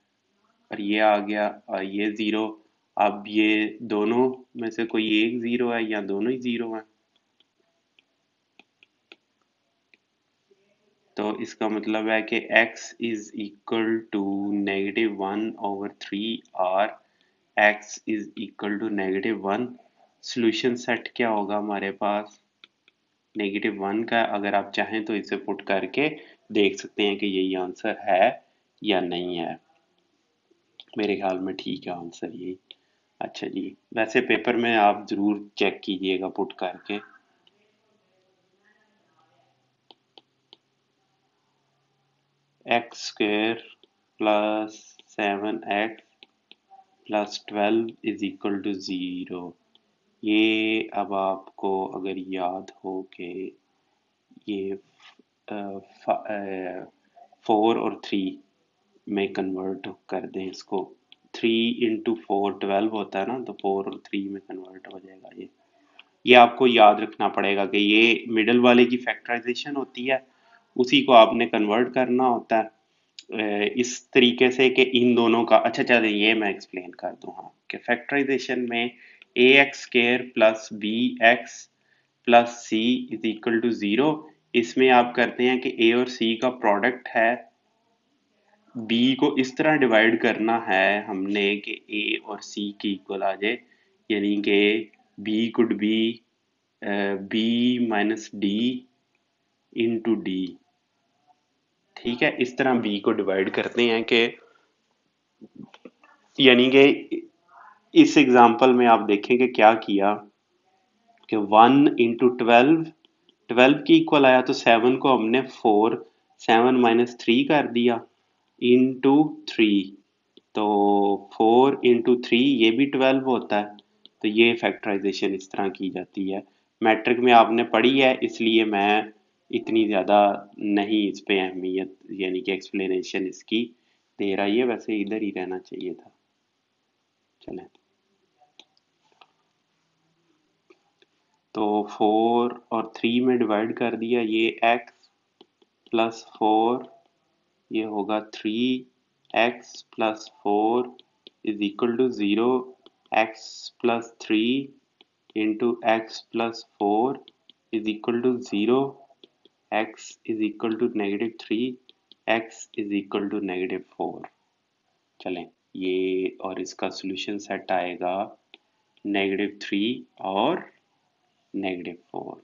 A: और ये आ गया और ये 0। अब ये दोनों में से कोई एक 0 है या दोनों ही 0 है, तो इसका मतलब है कि x इज इक्वल टू -1/3 और x is equal to -1। Solution set क्या होगा हमारे पास, -1 का। अगर आप चाहें तो इसे पुट करके देख सकते हैं कि यही आंसर है या नहीं है। मेरे ख्याल में ठीक है आंसर यही। अच्छा जी, वैसे पेपर में आप ज़रूर चेक कीजिएगा पुट करके। X square plus 7x plus 12 is equal to 0। ये अब आपको अगर याद हो कि ये 4 और 3 में कन्वर्ट कर दें इसको, 3 × 4 12 होता है ना, तो 4 और 3 में कन्वर्ट हो जाएगा। ये आपको याद रखना पड़ेगा कि ये मिडल वाले की फैक्टराइजेशन होती है, उसी को आपने कन्वर्ट करना होता है इस तरीके से कि इन दोनों का। अच्छा चलिए ये मैं एक्सप्लेन कर दूं, हाँ, कि फैक्टराइजेशन में ax² plus bx plus c is equal to 0। इसमें आप करते हैं कि a और c का प्रोडक्ट है, b को इस तरह डिवाइड करना है हमने कि a और c के इक्वल आ जाए, यानी कि b could be b minus d into d। ठीक है, इस तरह b को डिवाइड करते हैं कि यानी कि इस एग्जांपल में आप देखेंगे क्या किया कि 1 × 12, 12 की इक्वल आया तो 7 को हमने 4 7 माइनस 3 कर दिया इंटू 3, तो 4 इंटू 3 ये भी 12 होता है। तो ये फैक्टराइजेशन इस तरह की जाती है। मैट्रिक में आपने पढ़ी है इसलिए मैं इतनी ज़्यादा नहीं इस पे अहमियत यानी कि एक्सप्लेनेशन इसकी दे रहा है, ये वैसे इधर ही रहना चाहिए था। चलें, तो 4 और 3 में डिवाइड कर दिया, ये x+4, ये होगा 3x+4 is equal to 0। x+3 into x+4 is equal to 0। x is equal to -3, x is equal to -4। चलें, ये और इसका सॉल्यूशन सेट आएगा -3 और -4।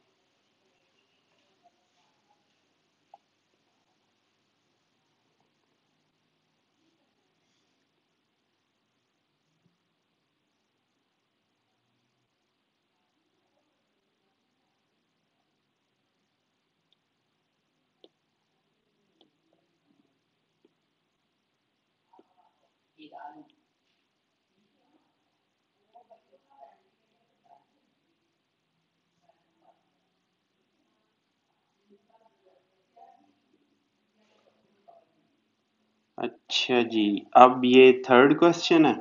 A: अच्छा जी, अब ये थर्ड क्वेश्चन है।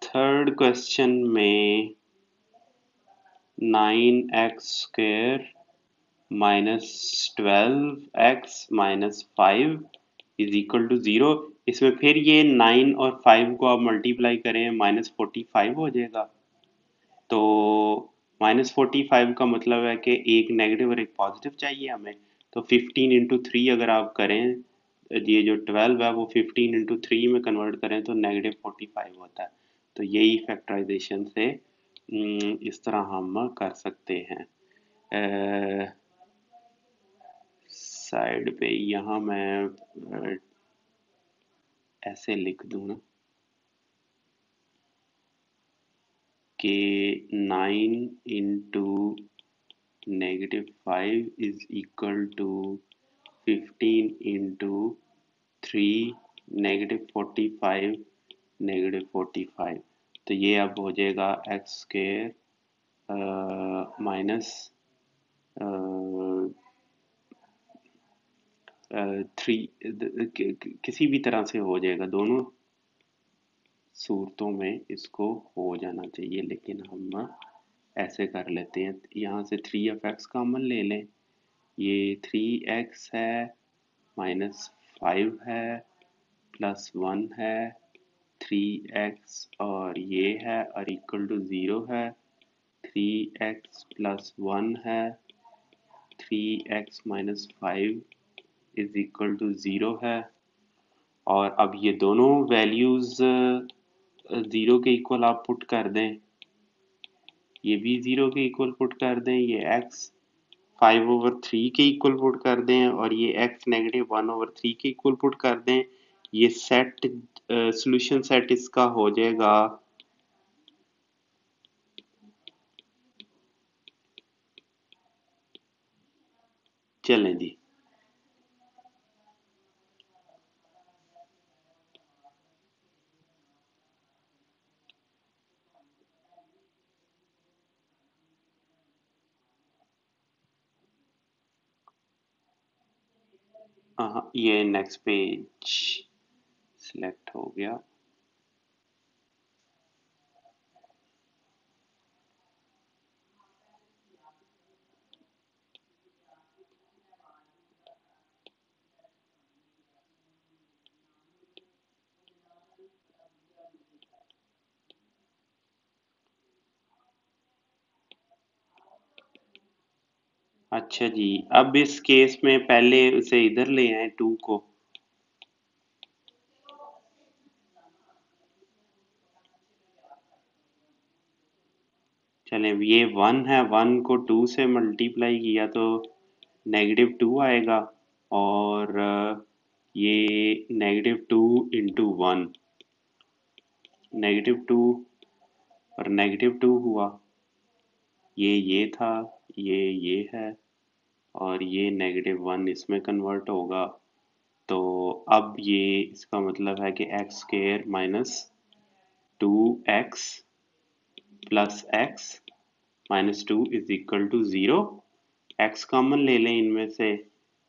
A: थर्ड क्वेश्चन में 9x² -12x-5 is equal to 0। इसमें फिर ये 9 और 5 को आप मल्टीप्लाई करें -45 हो जाएगा। तो -45 का मतलब है कि एक नेगेटिव और एक पॉजिटिव चाहिए हमें। तो 15 × 3 अगर आप करें, ये जो 12 है वो 15 × 3 में कन्वर्ट करें तो -45 होता है। तो यही फैक्टराइजेशन से इस तरह हम कर सकते हैं। साइड पे यहाँ मैं ऐसे लिख दूँ ना कि 9 into -5 is equal to 15 into 3 -45 -45। तो ये अब हो जाएगा x² माइनस 3, किसी भी तरह से हो जाएगा, दोनों सूरतों में इसको हो जाना चाहिए, लेकिन हम ऐसे कर लेते हैं। यहाँ से 3f(x) कॉमन ले लें, ये 3x है -5 है +1 है 3x और ये है और इक्वल टू 0 है। 3x+1 है 3x-5 इज इक्वल टू 0 है। और अब ये दोनों वैल्यूज 0 के इक्वल आप पुट कर दें, ये भी 0 के इक्वल पुट कर दें, ये x 5/3 के इक्वल पुट कर दें और ये x -1/3 के इक्वल पुट कर दें। ये सेट सॉल्यूशन सेट इसका हो जाएगा चलें जी। हाँ, ये नेक्स्ट पेज सिलेक्ट हो गया। अच्छा जी, अब इस केस में पहले उसे इधर ले आए 2 को। चलें, ये 1 है, 1 को 2 से मल्टीप्लाई किया तो -2 आएगा और ये -2 इंटू 1 -2 और -2 हुआ, ये था, ये है और ये -1 इसमें कन्वर्ट होगा। तो अब ये इसका मतलब है कि x² -2x + x -2 is equal to 0। x common ले लें इनमें से,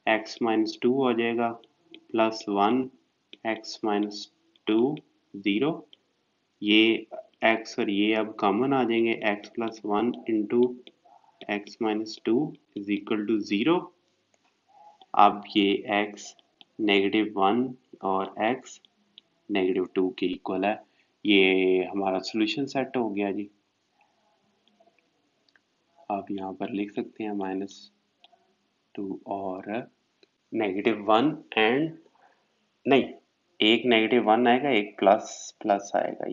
A: x माइनस टू हो जाएगा plus one, x minus two, zero. ये x और ये अब कॉमन आ जाएंगे, x plus one into x minus two is equal to zero. अब ये x नेगेटिव वन और x नेगेटिव टू के इक्वल है। ये हमारा सॉल्यूशन सेट हो गया जी। आप यहाँ पर लिख सकते हैं माइनस टू और नेगेटिव वन एंड, नहीं, एक नेगेटिव वन आएगा, एक प्लस प्लस आएगा।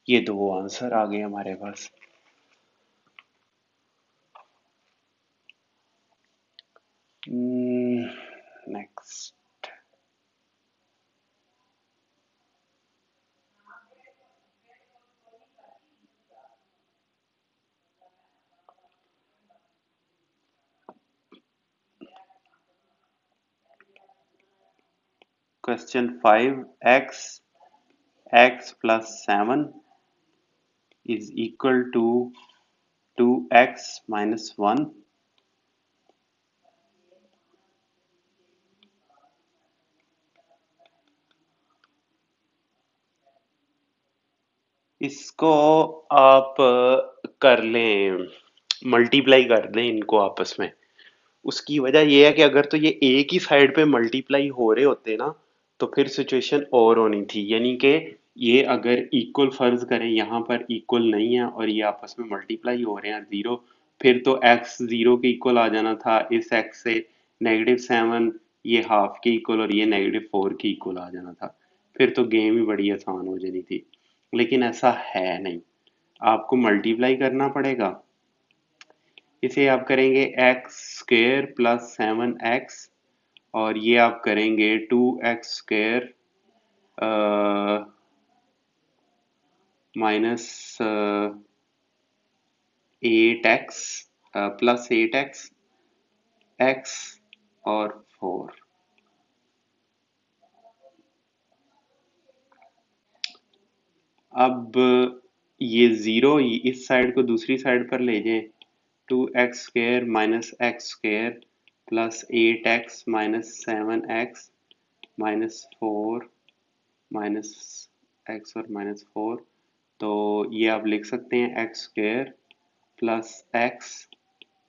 A: ये दो आंसर आ गए हमारे पास। Next question 5, x plus 7 is equal to 2x minus 1। इसको आप कर लें, मल्टीप्लाई कर दें इनको आपस में। उसकी वजह यह है कि अगर तो ये एक ही साइड पे मल्टीप्लाई हो रहे होते ना, तो फिर सिचुएशन और होनी थी, यानी कि ये अगर इक्वल फर्ज करें, यहाँ पर इक्वल नहीं है और ये आपस में मल्टीप्लाई हो रहे हैं जीरो, फिर तो x जीरो के इक्वल आ जाना था, इस x से नेगेटिव सेवन ये हाफ के इक्वल और ये नेगेटिव फोर के इक्वल आ जाना था। फिर तो गेम ही बड़ी आसान हो जानी थी, लेकिन ऐसा है नहीं, आपको मल्टीप्लाई करना पड़ेगा। इसे आप करेंगे x square plus seven x, और ये आप करेंगे two x square minus eight x plus eight x, x और फोर। अब ये जीरो इस साइड को दूसरी साइड पर ले जाएं, two x square minus x square plus eight x minus seven x minus four minus x और माइनस फोर। तो ये आप लिख सकते हैं x square plus x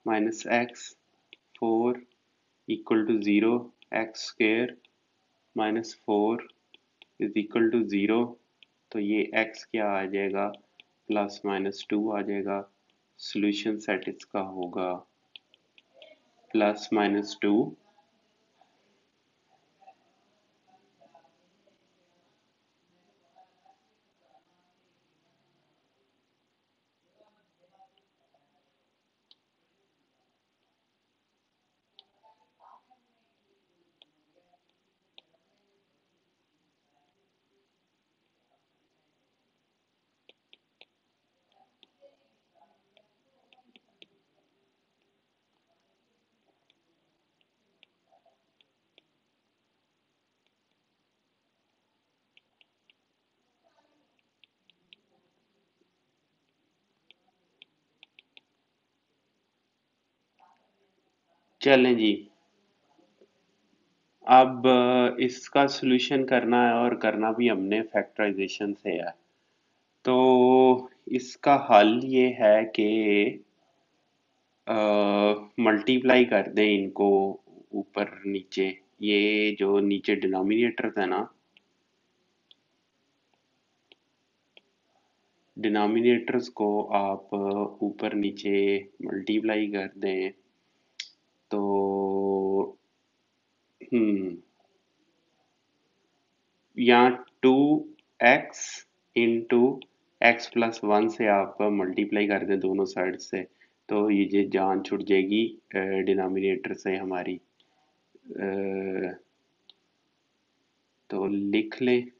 A: minus x four equal to zero, x square minus four is equal to zero. तो ये x क्या आ जाएगा, प्लस माइनस टू आ जाएगा। सॉल्यूशन सेट इसका होगा प्लस माइनस टू। चलें जी, अब इसका सॉल्यूशन करना है और करना भी हमने फैक्टराइजेशन से है। तो इसका हल ये है कि मल्टीप्लाई कर दें इनको ऊपर नीचे। ये जो नीचे डिनोमिनेटर्स है ना, डिनोमिनेटर्स को आप ऊपर नीचे मल्टीप्लाई कर दें, तो यहाँ two x into x plus one से आप मल्टीप्लाई कर दें दोनों साइड से, तो ये जान छुट जाएगी डिनोमिनेटर से हमारी। तो लिख लें,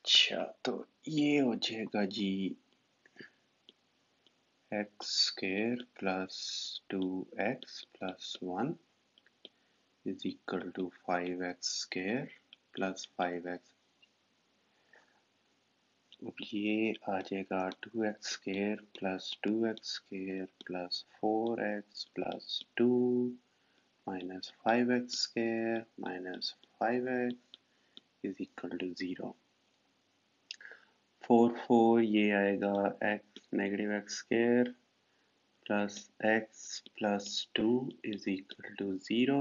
A: अच्छा, तो ये हो जाएगा जी X square plus 2x plus 1 is equal to 5x square plus 5x। अब ये आ जाएगा 2x square plus 4x plus 2 minus 5x square minus 5x is equal to 0। 4 ये आएगा x negative X square plus x plus 2 is equal to 0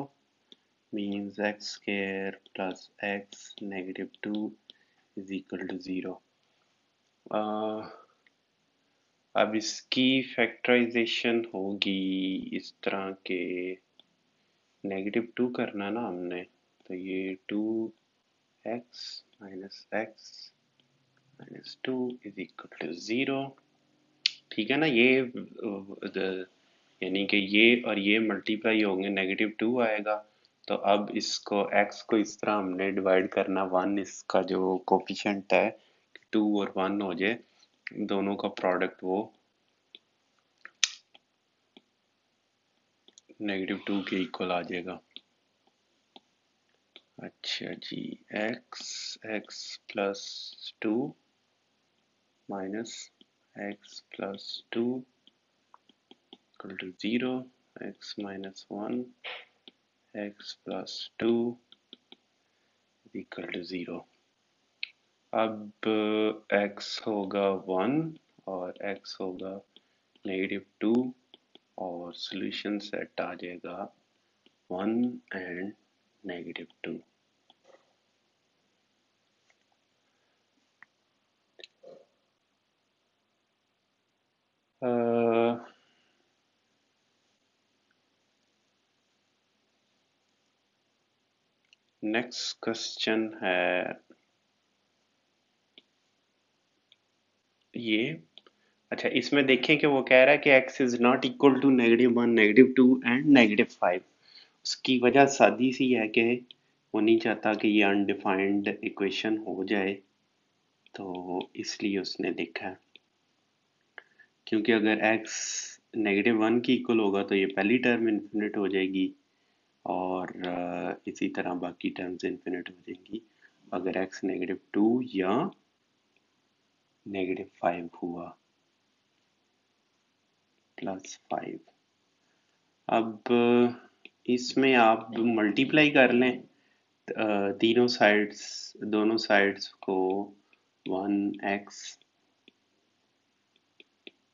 A: means x square plus x negative 2 is equal to 0। अब इसकी factorisation होगी इस तरह के negative 2 करना ना हमने, तो ये 2x minus 2 is equal to 0। ठीक है ना, ये यानी कि ये और ये मल्टीप्लाई होंगे, नेगेटिव 2 आएगा। तो अब इसको x को इस तरह हमने डिवाइड करना, 1 इसका जो कोफिशिएंट है 2 और 1 हो जाए, दोनों का प्रोडक्ट वो नेगेटिव 2 के इक्वल आ जाएगा। अच्छा जी, x plus 2 minus x plus 2 equal to 0, x minus 1 x plus 2 equal to 0। अब x होगा 1 और x होगा नेगेटिव 2 और सॉल्यूशन सेट आ जाएगा 1 एंड नेगेटिव 2। नेक्स्ट क्वेश्चन है ये। अच्छा, इसमें देखें कि वो कह रहा है कि x is not equal to -1 -2 and -5। उसकी वजह सादी सी है कि वो नहीं चाहता कि ये अनडिफाइंड इक्वेशन हो जाए, तो इसलिए उसने लिखा है। क्योंकि अगर x -1 की इक्वल होगा तो ये पहली टर्म इन्फिनिट हो जाएगी और इसी तरह बाकी टर्म्स इन्फिनिट हो जाएंगी अगर x -2 या -5 हुआ +5। अब इसमें आप मल्टीप्लाई कर लें तीनों साइड्स, दोनों साइड्स को 1x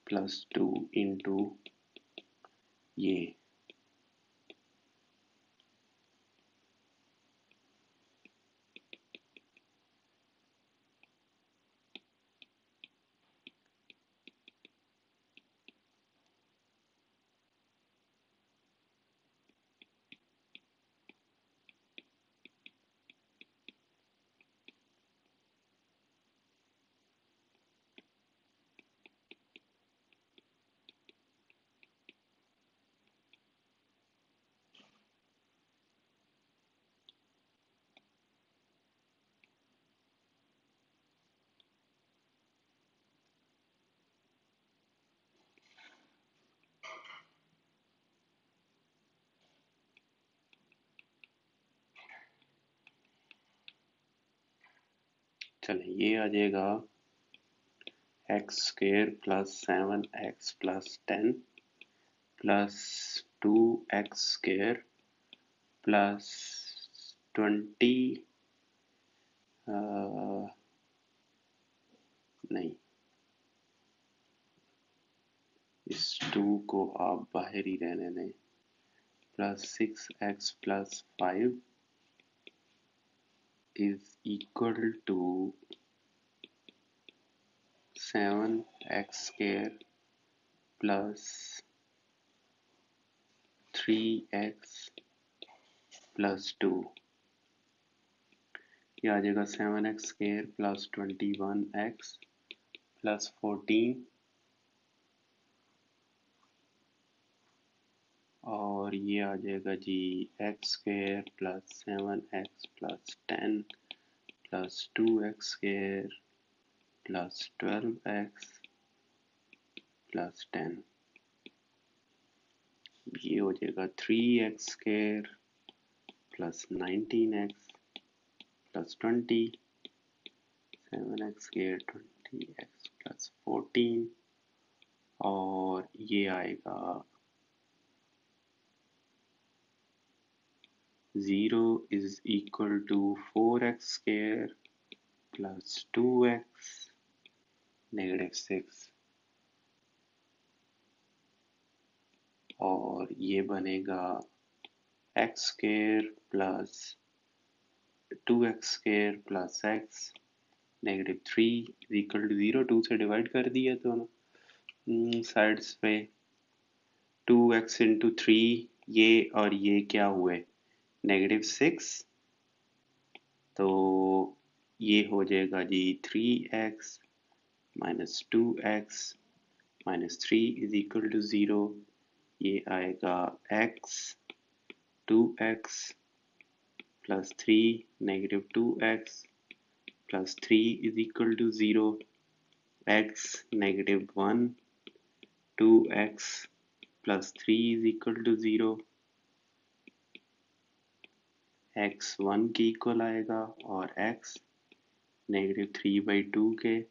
A: प्लस 2 इंटू ये, चलिए ये आ जाएगा x square plus 7x plus 10 plus 2x square plus 20 नहीं, इस 2 को आप बाहर ही रहने दें, plus 6x plus 5 is equal to 7x square plus 3x plus 2। ये आ जाएगा 7x square plus 21x plus 14 और ये आ जाएगा जी x square plus 7x plus 10 plus 2x square plus 12x plus 10, ये हो जाएगा 3x square plus 19x plus 20, 7x square 20x plus 14, और ये आएगा 0 is equal to 4x square plus 2x -6, और ये बनेगा x square plus 2x square plus x -3 is equal to 0, 2 से डिवाइड कर दिया दोनों साइड्स पे, 2x इंटू 3, ये और ये क्या हुए -6, तो ये हो जाएगा जी 3x minus 2x minus 3 is equal to 0, ये आएगा x 2x plus 3 -2x plus 3 is equal to 0, x -1 2x plus 3 is equal to 0, x 1 के इक्वल आएगा और x -3/2 के,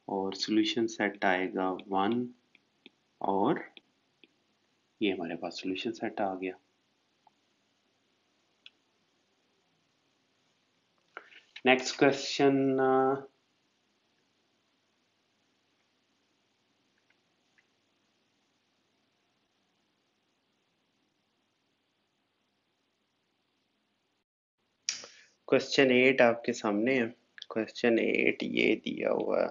A: और सॉल्यूशन सेट आएगा 1, और ये हमारे पास सॉल्यूशन सेट आ गया। नेक्स्ट क्वेश्चन, क्वेश्चन 8 आपके सामने है। क्वेश्चन 8 ये दिया हुआ है,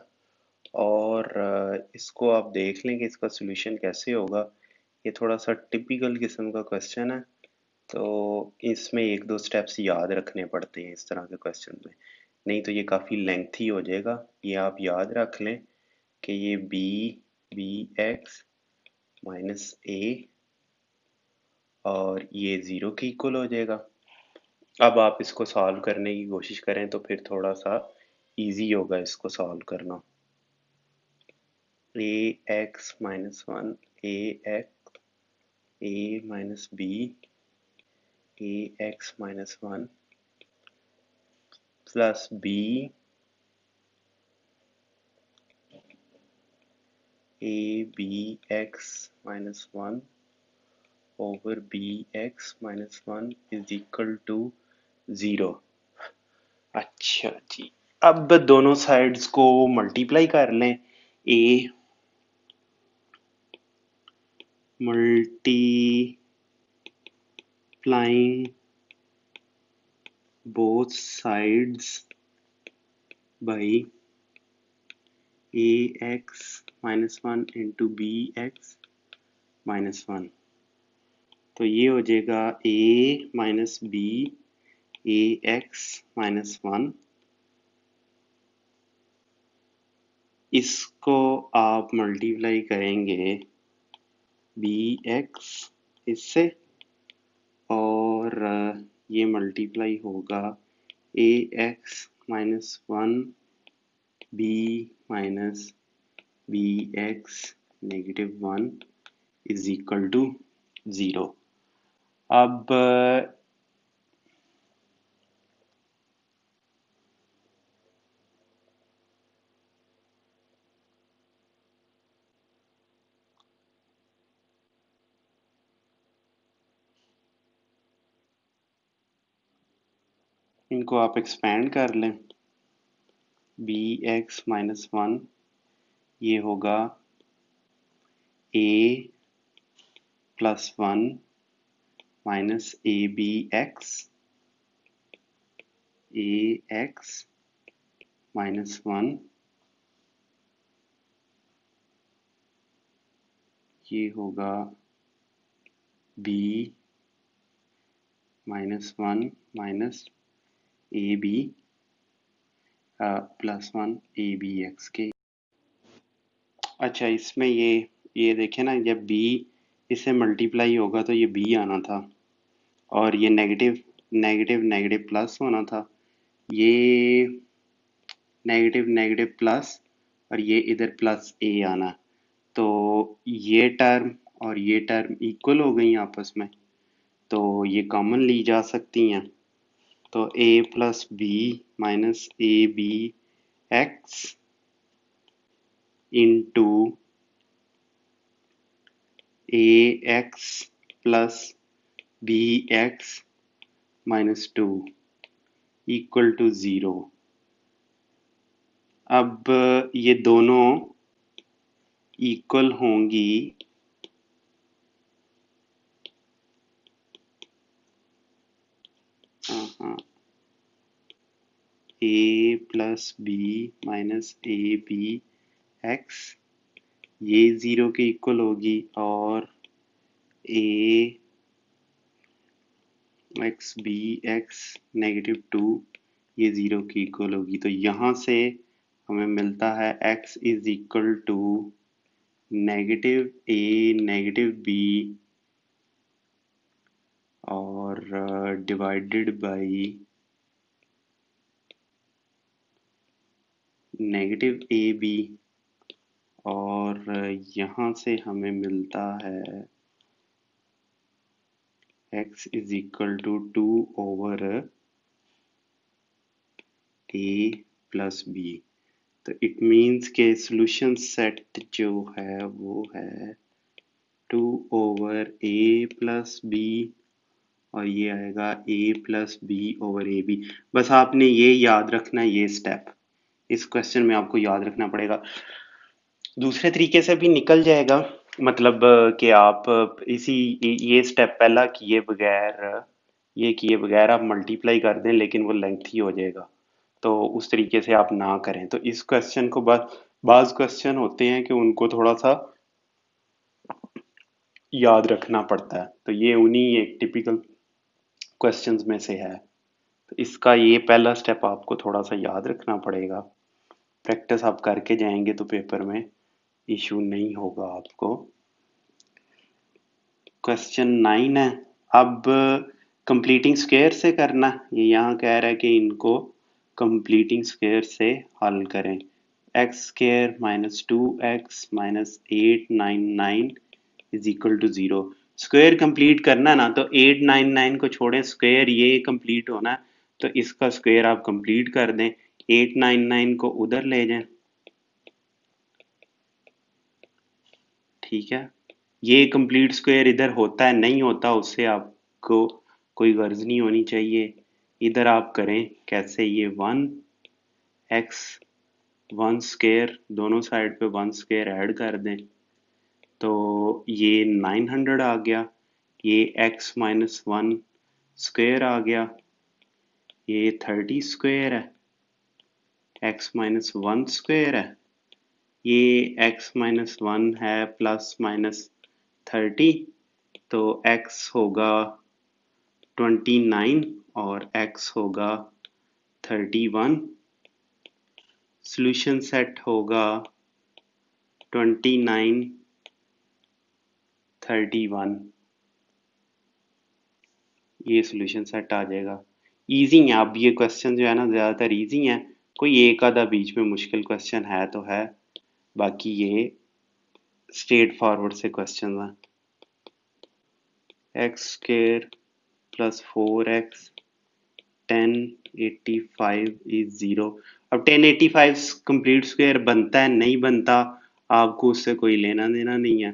A: और इसको आप देख लें कि इसका सॉल्यूशन कैसे होगा। ये थोड़ा सा टिपिकल किस्म का क्वेश्चन है, तो इसमें एक दो स्टेप्स याद रखने पड़ते हैं इस तरह के क्वेश्चन में, नहीं तो ये काफ़ी लेंथी हो जाएगा। ये आप याद रख लें कि ये बी एक्स माइनस ए, और ये 0 के इक्वल हो जाएगा। अब आप इसको सॉल्व करने की कोशिश करें तो फिर थोड़ा सा इजी होगा इसको सॉल्व करना। A X minus 1, A minus B, A X minus 1 plus B A B X minus 1 over B X minus 1 is equal to 0। अच्छा जी, अब दोनों साइड्स को मल्टीप्लाई कर लें। ए multiplying both sides by ax minus 1 into bx minus 1, तो ये हो जाएगा a minus b ax minus 1। इसको आप मल्टीप्लाई करेंगे bx इससे, और ये मल्टीप्लाई होगा ax minus 1 b minus bx -1 is equal to 0। अब इनको आप एक्सपेंड कर लें। bx माइनस 1 ये होगा a plus 1 minus abx, ax minus 1 ये होगा b minus 1 minus ab plus 1 abx के। अच्छा, इसमें ये देखें ना, जब b इससे मल्टीप्लाई होगा तो ये b आना था, और ये नेगेटिव नेगेटिव नेगेटिव प्लस होना था। ये नेगेटिव नेगेटिव प्लस और ये इधर प्लस ए आना, तो ये टर्म और ये टर्म इक्वल हो गई आपस में, तो ये कॉमन ली जा सकती हैं। तो a plus B minus A B X into A X plus B X minus two equal to zero. अब ये दोनों इक्वल होंगी A plus B minus A B X, ये ज़ीरो के इक्वल होगी, और A X B X negative two ये zero की इक्वल होगी। तो यहाँ से हमें मिलता है x is equal to negative A negative B और divided by negative A B, और यहाँ से हमें मिलता है x is equal to two over A plus B. तो इट मीन्स के सॉल्यूशन सेट जो है वो है टू ओवर ए प्लस बी, और ये आएगा A plus B over A B. बस आपने ये याद रखना है, ये स्टेप इस क्वेश्चन में आपको याद रखना पड़ेगा। दूसरे तरीके से भी निकल जाएगा, मतलब कि आप इसी ये स्टेप पहला किए बगैर आप मल्टीप्लाई कर दें, लेकिन वो लेंथी हो जाएगा, तो उस तरीके से आप ना करें। तो इस क्वेश्चन को बाज क्वेश्चन होते हैं कि उनको थोड़ा सा याद रखना पड़ता है, तो ये उन्हीं एक टिपिकल क्वेश्चंस में से है। तो इसका ये पहला स्टेप आपको थोड़ा सा याद रखना पड़ेगा। प्रैक्टिस आप करके जाएंगे तो पेपर में इशू नहीं होगा आपको। क्वेश्चन 9 है। अब कंप्लीटिंग स्क्वायर से करना, ये यहाँ कह रहा है कि इनको कंप्लीटिंग स्क्वायर से हल करें। X square minus two x minus 899 is equal to zero. Square complete करना है ना, तो 899 को छोड़ें, स्क्वायर ये कंप्लीट होना है, तो इसका स्क्वायर आप कंप्लीट कर दें। 899 को उधर ले जाएं, ठीक है। ये कंप्लीट स्क्वायर इधर होता है नहीं होता, उससे आपको कोई गर्ज नहीं होनी चाहिए। इधर आप करें कैसे, ये वन एक्स वन स्क्वायर, दोनों साइड पे वन स्क्वायर ऐड कर दें, तो ये 900 आ गया। ये x माइनस वन स्क्वायर आ गया, ये 30 स्क्वायर है। x माइनस वन स्क्वायर है, ये x माइनस वन है प्लस माइनस 30, तो x होगा 29 और x होगा 31। सॉल्यूशन सेट होगा 29 31, ये सॉल्यूशन सेट आ जाएगा। इजी है, अब ये क्वेश्चन जो है ना ज़्यादातर इजी हैं, कोई एक आधा बीच में मुश्किल क्वेश्चन है तो है, बाकी ये स्ट्रेट फॉरवर्ड से क्वेश्चन हैं। X square plus 4x 1085 is zero. अब 1085 कंप्लीट स्क्वायर बनता है नहीं बनता, आपको उससे कोई लेना देना नहीं है।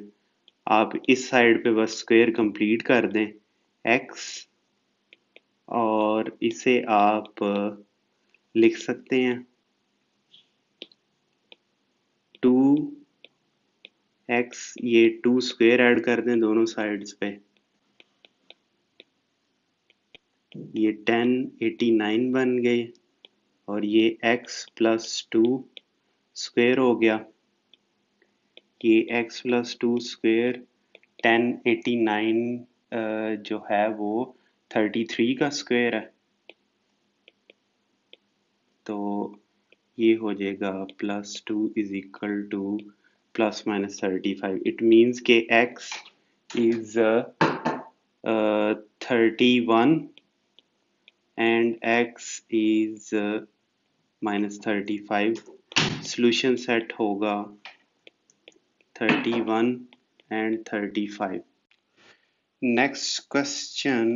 A: आप इस साइड पे बस स्क्वायर कंप्लीट कर दें x, और इसे आप लिख सकते हैं 2x, ये 2 स्क्वायर ऐड कर दें दोनों साइड्स पे, ये 1089 बन गए, और ये x प्लस टू स्क्वायर हो गया। ये x प्लस टू स्क्वायर 1089 जो है वो 33 का स्क्वायर है, तो ये हो जाएगा plus two is equal two plus minus 35। It means के x is 31 and x is -35, solution set होगा 31 एंड 35। नेक्स्ट क्वेश्चन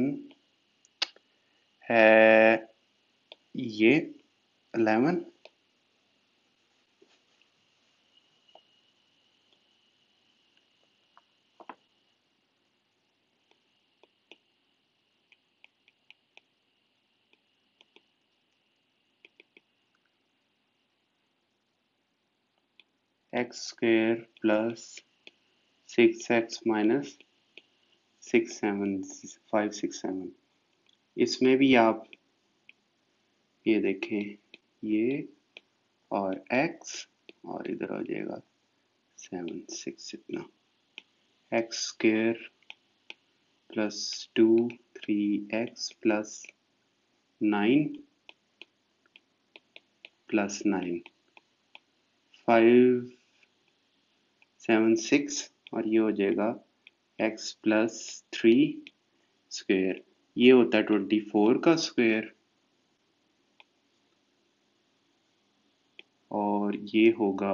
A: है ये 11। X square plus 6x minus 567। इसमें भी आप ये देखें, ये और x और इधर हो जाएगा 7 6 इतना। X square plus 2 3x plus 9 plus 9 5 7 6 और ये हो जाएगा x प्लस 3 स्क्वायर। ये होता है 24 का स्क्वायर और ये होगा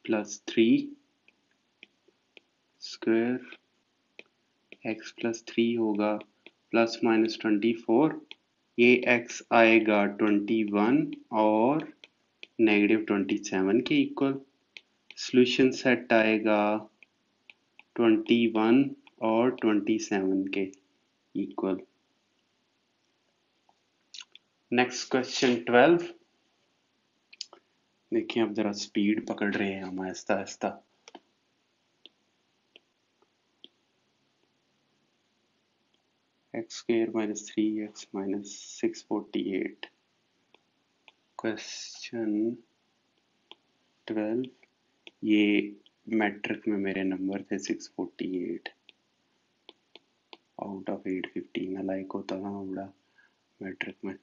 A: +3 स्क्वायर। x प्लस 3 होगा प्लस माइनस 24। ये x आएगा 21 और -27 के इक्वल। सॉल्यूशन सेट आएगा 21 और 27 के इक्वल। Next question 12। देखिए अब जरा स्पीड पकड़ रहे हैं हम Aahista Aahista. X square minus 3x minus 648। Question 12। ये मैट्रिक में मेरे नंबर थे 648 आउट ऑफ 815। लाइक होता था बड़ा मैट्रिक में।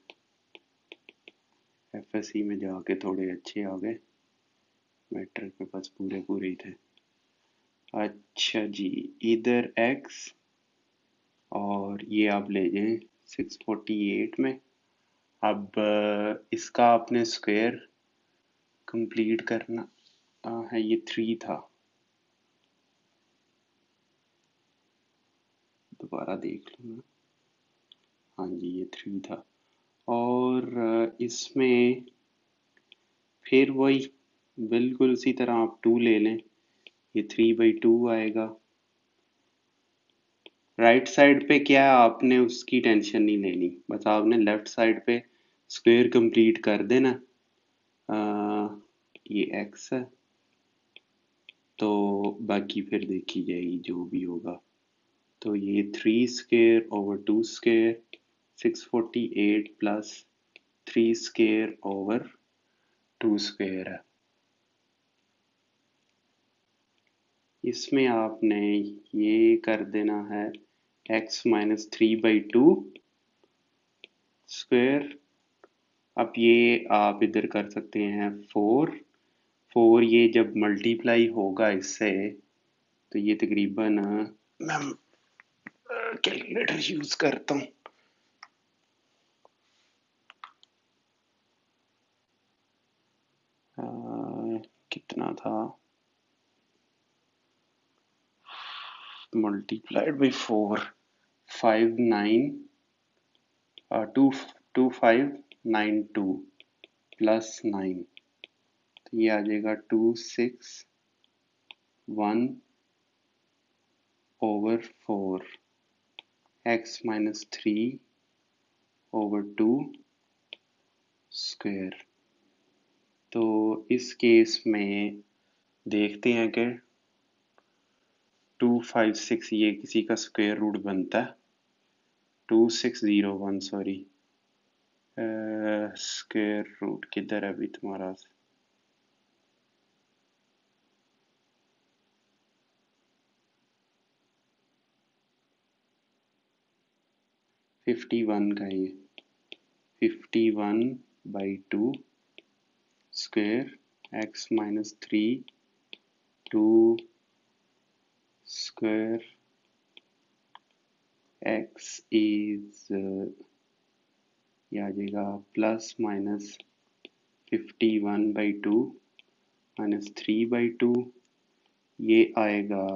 A: एफएससी में जाके थोड़े अच्छे आ गए, मैट्रिक में बस पूरे पूरे ही थे। अच्छा जी, इधर x और ये आप ले जाएं 648 में। अब इसका आपने स्क्वायर कंप्लीट करना है। ये 3 था, दोबारा देख लो ना। हाँ जी, ये 3 था और इसमें फिर वही बिल्कुल उसी तरह आप 2 ले लें, ये 3/2 आएगा। राइट साइड पे क्या है, आपने उसकी टेंशन नहीं लेनी, बस आपने लेफ्ट साइड पे स्क्वायर कंप्लीट कर देना। ये x है तो बाकी फिर देखी जाएगी जो भी होगा। तो ये 3 square over 2 square 648 plus 3 square over 2 square है। इसमें आपने ये कर देना है x माइनस 3/2 स्क्वायर। अब ये आप इधर कर सकते हैं 4 ये जब मल्टीप्लाई होगा इससे तो ये तकरीबन मैं कैलकुलेटर यूज करता हूँ। कितना था, मल्टीप्लाइड बाई 4 2592 प्लस 9 तो ये आ जाएगा 261 over 4 x minus 3 over 2 square. तो इस केस में देखते हैं कि 256 ये किसी का स्क्वायर रूट बनता है। 2601 सॉरी, स्क्वायर रूट किधर है अभी तुम्हारा। फिफ्टी वन का ये 51/2 square x minus 3 2 square x is ये आ जाएगा प्लस माइनस 51/2 माइनस 3/2, ये आएगा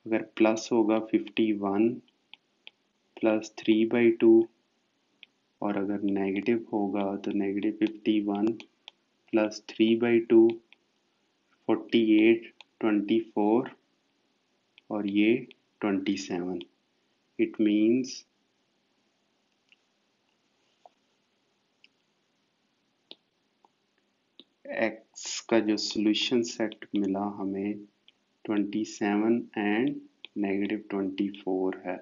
A: अगर प्लस होगा 51 प्लस 3/2 और अगर नेगेटिव होगा तो नेगेटिव 51 प्लस 3/2 48 24 और ये 27। इट मीन्स x का जो सॉल्यूशन सेट मिला हमें 27 एंड नेगेटिव 24 है।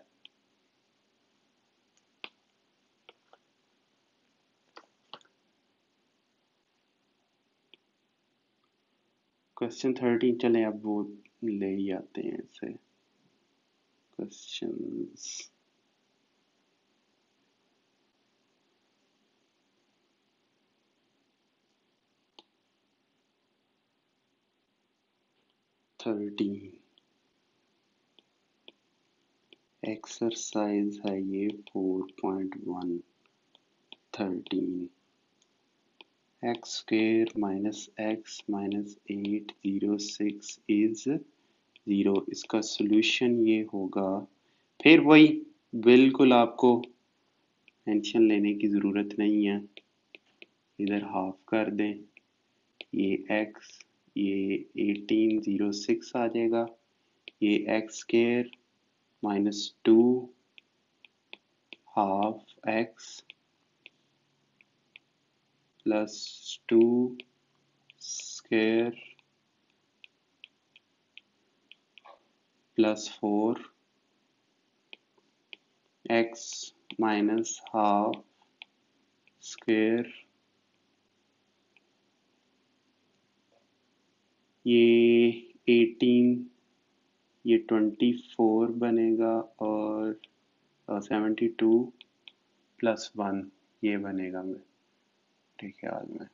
A: क्वेश्चन 13 चले अब वो ले ही आते हैं ऐसे क्वेश्चंस। एक्सरसाइज है ये 4.1 13 x square minus x minus 806 is 0। इसका सॉल्यूशन ये होगा, फिर वही बिल्कुल आपको टेंशन लेने की ज़रूरत नहीं है, इधर हाफ कर दें, ये x ये 1806 आ जाएगा, ये x square minus 2 half x plus 2 square plus 4 x minus half square, ये 18 ये 24 बनेगा और 72 प्लस 1 ये बनेगा मेरे ख्याल में।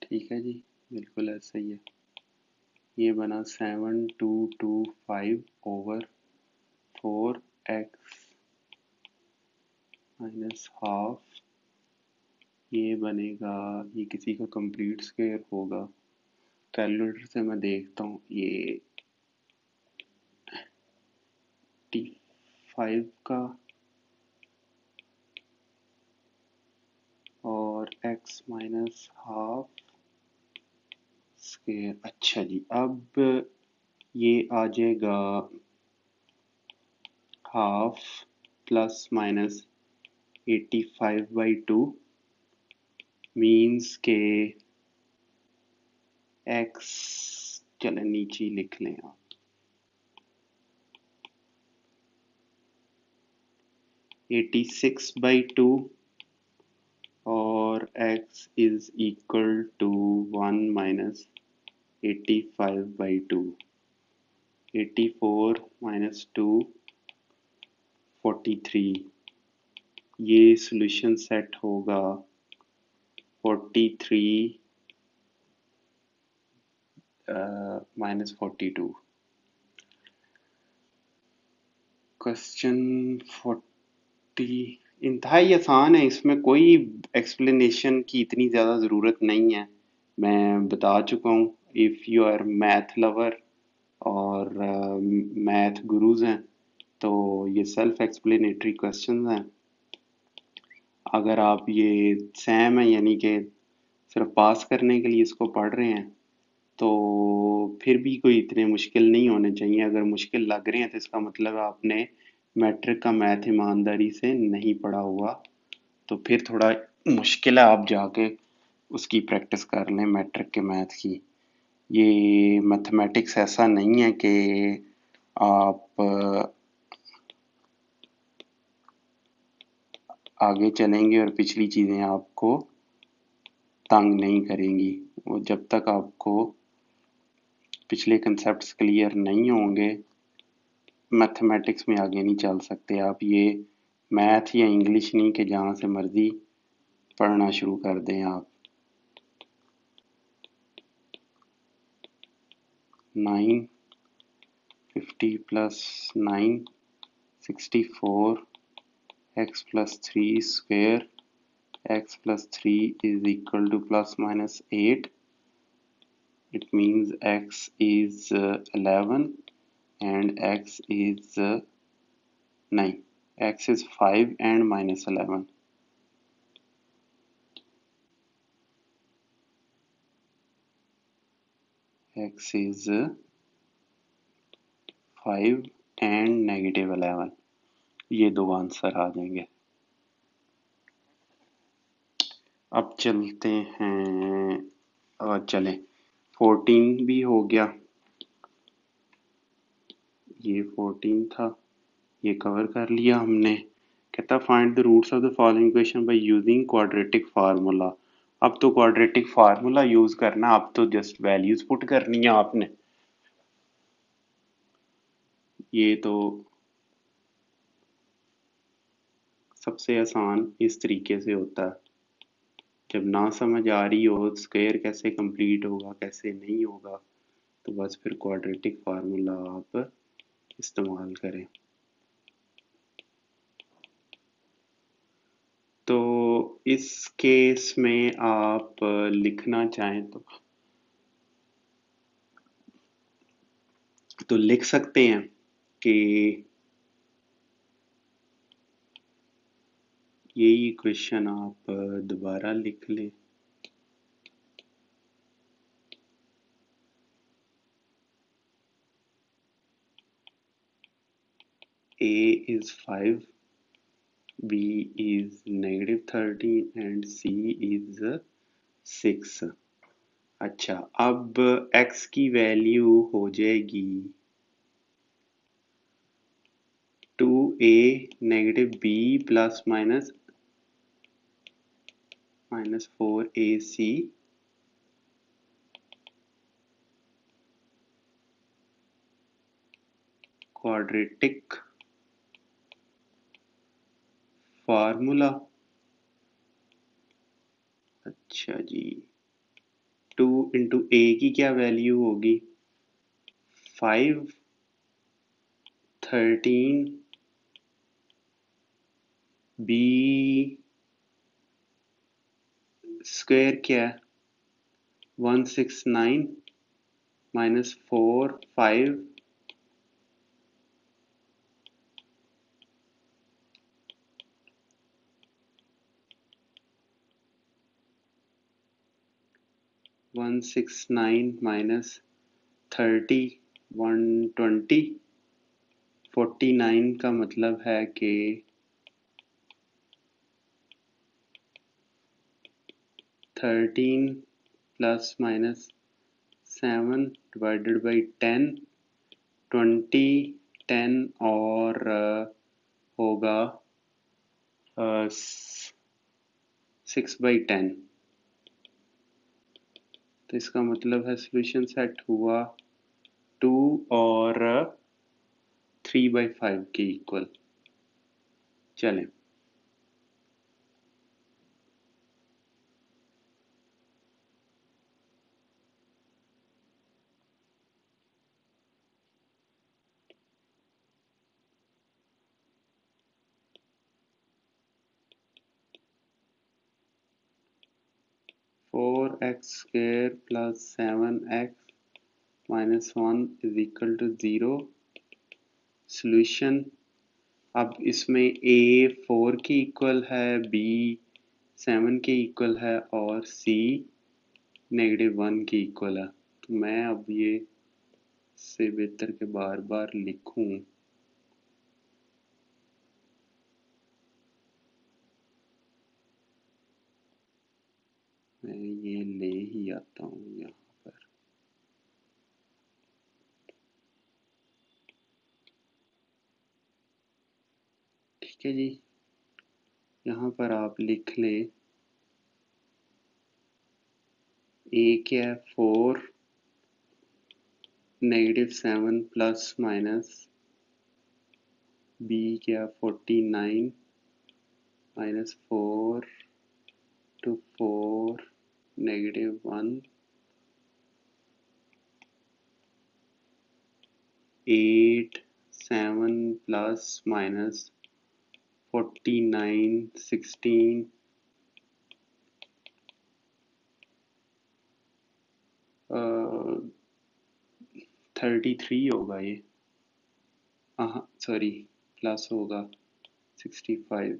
A: ठीक है जी, बिल्कुल ऐसा ही है। ये बना 7225 ओवर 4x माइनस हाफ, ये बनेगा, ये किसी का कंप्लीट स्क्वायर होगा, कैलकुलेटर से मैं देखता हूँ, ये 5 का और x माइनस हाफ स्क्वायर। अच्छा जी, अब ये आ जाएगा हाफ प्लस माइनस 85/2 मीन्स के x, चलें नीचे लिख लें आप, 86/2 और x is equal to 1 minus 85/2, 84 minus 2 43, ये सॉल्यूशन सेट होगा 43 माइनस 42। क्वेश्चन 40 इंतहाई आसान है, इसमें कोई एक्सप्लेनेशन की इतनी ज़्यादा ज़रूरत नहीं है, मैं बता चुका हूँ। If you are math lover और मैथ गुरुज हैं तो ये सेल्फ एक्सप्लेनेटरी क्वेश्चंस हैं। अगर आप ये सैम है यानी कि सिर्फ पास करने के लिए इसको पढ़ रहे हैं तो फिर भी कोई इतने मुश्किल नहीं होने चाहिए। अगर मुश्किल लग रहे हैं तो इसका मतलब आपने मैट्रिक का मैथ ईमानदारी से नहीं पढ़ा हुआ, तो फिर थोड़ा मुश्किल है, आप जाके उसकी प्रैक्टिस कर लें मैट्रिक के मैथ की। ये मैथमेटिक्स ऐसा नहीं है कि आप आगे चलेंगे और पिछली चीज़ें आपको तंग नहीं करेंगी। वो जब तक आपको पिछले कंसेप्ट्स क्लियर नहीं होंगे मैथमेटिक्स में आगे नहीं चल सकते आप। ये मैथ या इंग्लिश नहीं कि जहाँ से मर्जी पढ़ना शुरू कर दें आप। 9 50 plus 9 64 x plus 3 square x plus 3 is equal to plus minus 8. It means x is 11 and x is 9. X is 5 and minus 11. X is 5 and negative 11. ये दो आंसर आ जाएंगे. अब चलते हैं और चलें 14 भी हो गया. ये 14 था, ये कवर कर लिया हमने. कहता find the roots of the following equation by using quadratic formula. अब तो क्वाड्रेटिक फार्मूला यूज करना, अब तो जस्ट वैल्यूज पुट करनी है आपने. ये तो सबसे आसान इस तरीके से होता है. जब ना समझ आ रही हो स्क्वायर कैसे कंप्लीट होगा कैसे नहीं होगा, तो बस फिर क्वाड्रेटिक फार्मूला आप इस्तेमाल करें. तो इस केस में आप लिखना चाहें तो लिख सकते हैं कि यही इक्वेशन आप दोबारा लिख लें. A is 5, B is negative 13 and C is 6. अच्छा, अब x की वैल्यू हो जाएगी 2a negative b plus minus 4ac quadratic formula. अच्छा जी, 2 इंटू ए की क्या वैल्यू होगी 5 13 बी स्क्वायर क्या है 169 माइनस 4 5 169 माइनस 30 120 49 का मतलब है कि 13 प्लस माइनस 7 डिवाइडेड बाई 10 20 10 और होगा 6/10. तो इसका मतलब है सॉल्यूशन सेट हुआ 2 और 3/5 के इक्वल. चलें, four x square plus 7x minus 1 is equal to 0. Solution, अब इसमें a 4 के इक्वल है, b 7 के इक्वल है और c नेगेटिव 1 के इक्वल है. तो मैं अब ये से बेहतर के बार बार लिखूं. मैं ये ले ही आता हूँ यहाँ पर. ठीक है जी, यहाँ पर आप लिख लें a क्या है 4 नेगेटिव 7 प्लस माइनस b क्या 49 minus 4 to 4 negative 1 8 7 plus minus 49 16 33 होगा ये, हाँ सॉरी प्लस होगा 65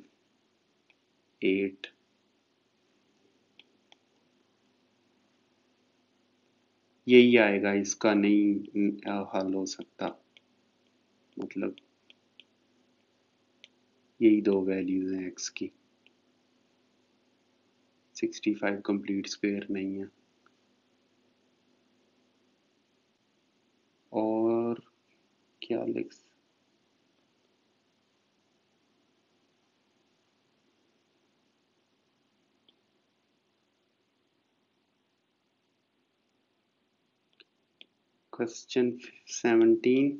A: 8 यही आएगा, इसका नहीं हल हो सकता, मतलब यही दो वैल्यूज हैं x की, 65 कंप्लीट स्क्वायर नहीं है। और क्या लिख question 17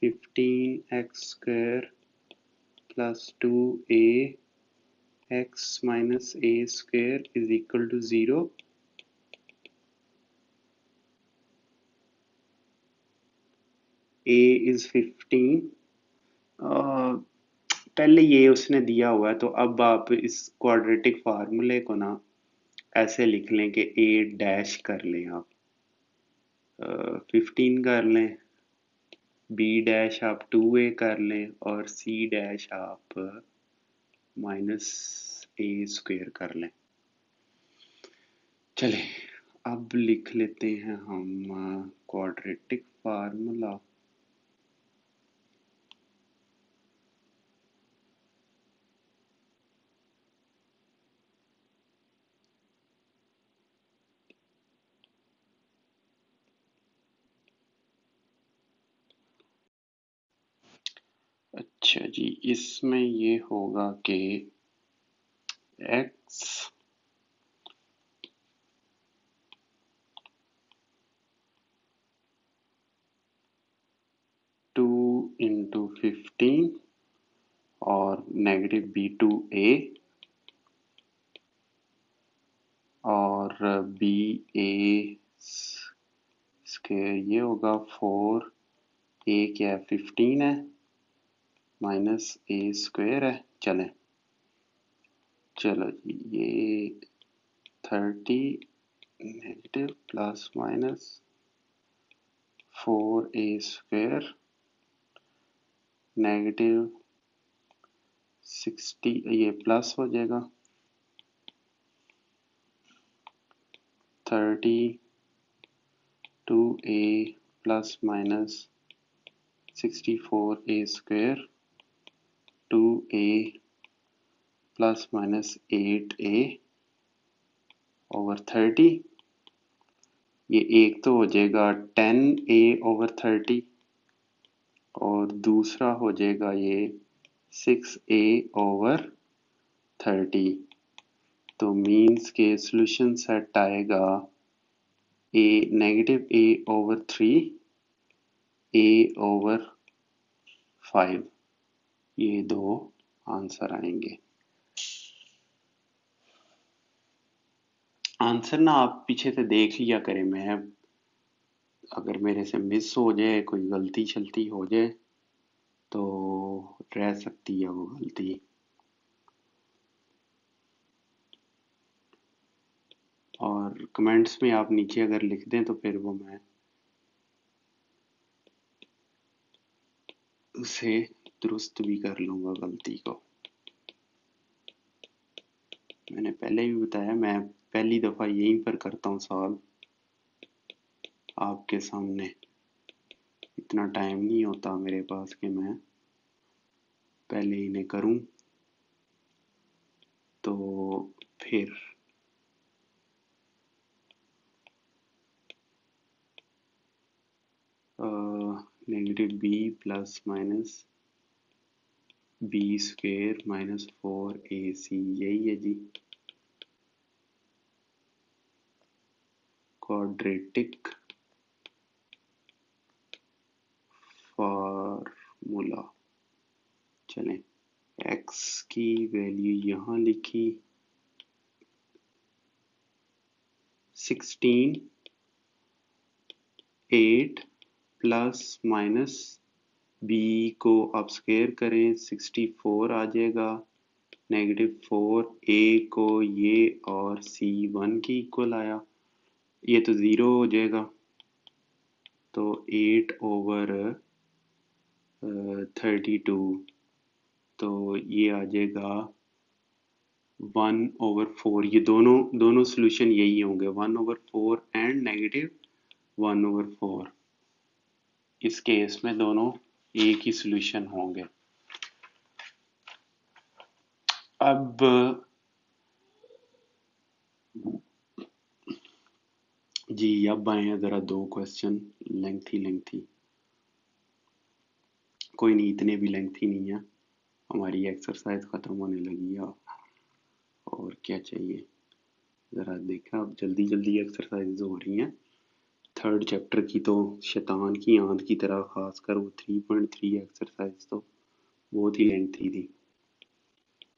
A: 15x square plus 2a x minus a square is equal to 0। a is 15। पहले ये उसने दिया हुआ है, तो अब आप इस क्वाड्रेटिक फार्मूले को ना ऐसे लिख लें कि a डैश कर लें आप, 15 कर लें, b डैश आप 2a कर लें और c डैश आप माइनस a स्क्वायर कर लें। चले अब लिख लेते हैं हम क्वाड्रेटिक फार्मूला। अच्छा जी, इसमें ये होगा कि x 2 इंटू 15 और नेगेटिव b2a और ba स्क्वायर ये होगा 4a क्या है 15 है माइनस a स्क्वायर है। चलो जी ये 30 negative plus minus 4a square negative 60 ये प्लस हो जाएगा 30 2a plus minus 64a square 2a plus minus 8a over 30। ये एक तो हो जाएगा 10a ओवर 30 और दूसरा हो जाएगा ये 6a ओवर 30। तो मीन्स के सॉल्यूशन सेट आएगा a negative a over 3 a over 5, ये दो आंसर आएंगे। आंसर ना आप पीछे से देख लिया करें, मैं अगर मेरे से मिस हो जाए कोई गलती शलती हो जाए तो रह सकती है वो गलती। और कमेंट्स में आप नीचे अगर लिख दें तो फिर वो मैं उसे दुरुस्त भी कर लूँगा गलती को। मैंने पहले भी बताया मैं पहली दफ़ा यहीं पर करता हूँ सॉल्व आपके सामने, इतना टाइम नहीं होता मेरे पास कि मैं पहले इन्हें करूँ। तो फिर negative b plus minus b square minus 4ac यही है जी क्वाड्रेटिक फार्मूला। चलें x की वैल्यू यहाँ लिखी 16 8 प्लस माइनस बी को आप स्क्वायर करें 64 आ जाएगा, -4 ए को ये और सी 1 की इक्वल आया, ये तो 0 हो जाएगा, तो 8/32, तो ये आ जाएगा 1/4। ये दोनों सोल्यूशन यही होंगे, 1/4 एंड -1/4। इस केस में दोनों एक ही सोल्यूशन होंगे। अब जी अब आए हैं ज़रा 2 क्वेश्चन लेंथी। कोई नहीं, इतने भी लेंथी नहीं है, हमारी एक्सरसाइज ख़त्म होने लगी है और क्या चाहिए। ज़रा देखा, अब जल्दी एक्सरसाइज हो रही हैं। 3rd चैप्टर की तो शैतान की आंत की तरह, खासकर वो 3.3 एक्सरसाइज तो बहुत ही लेंथी थी।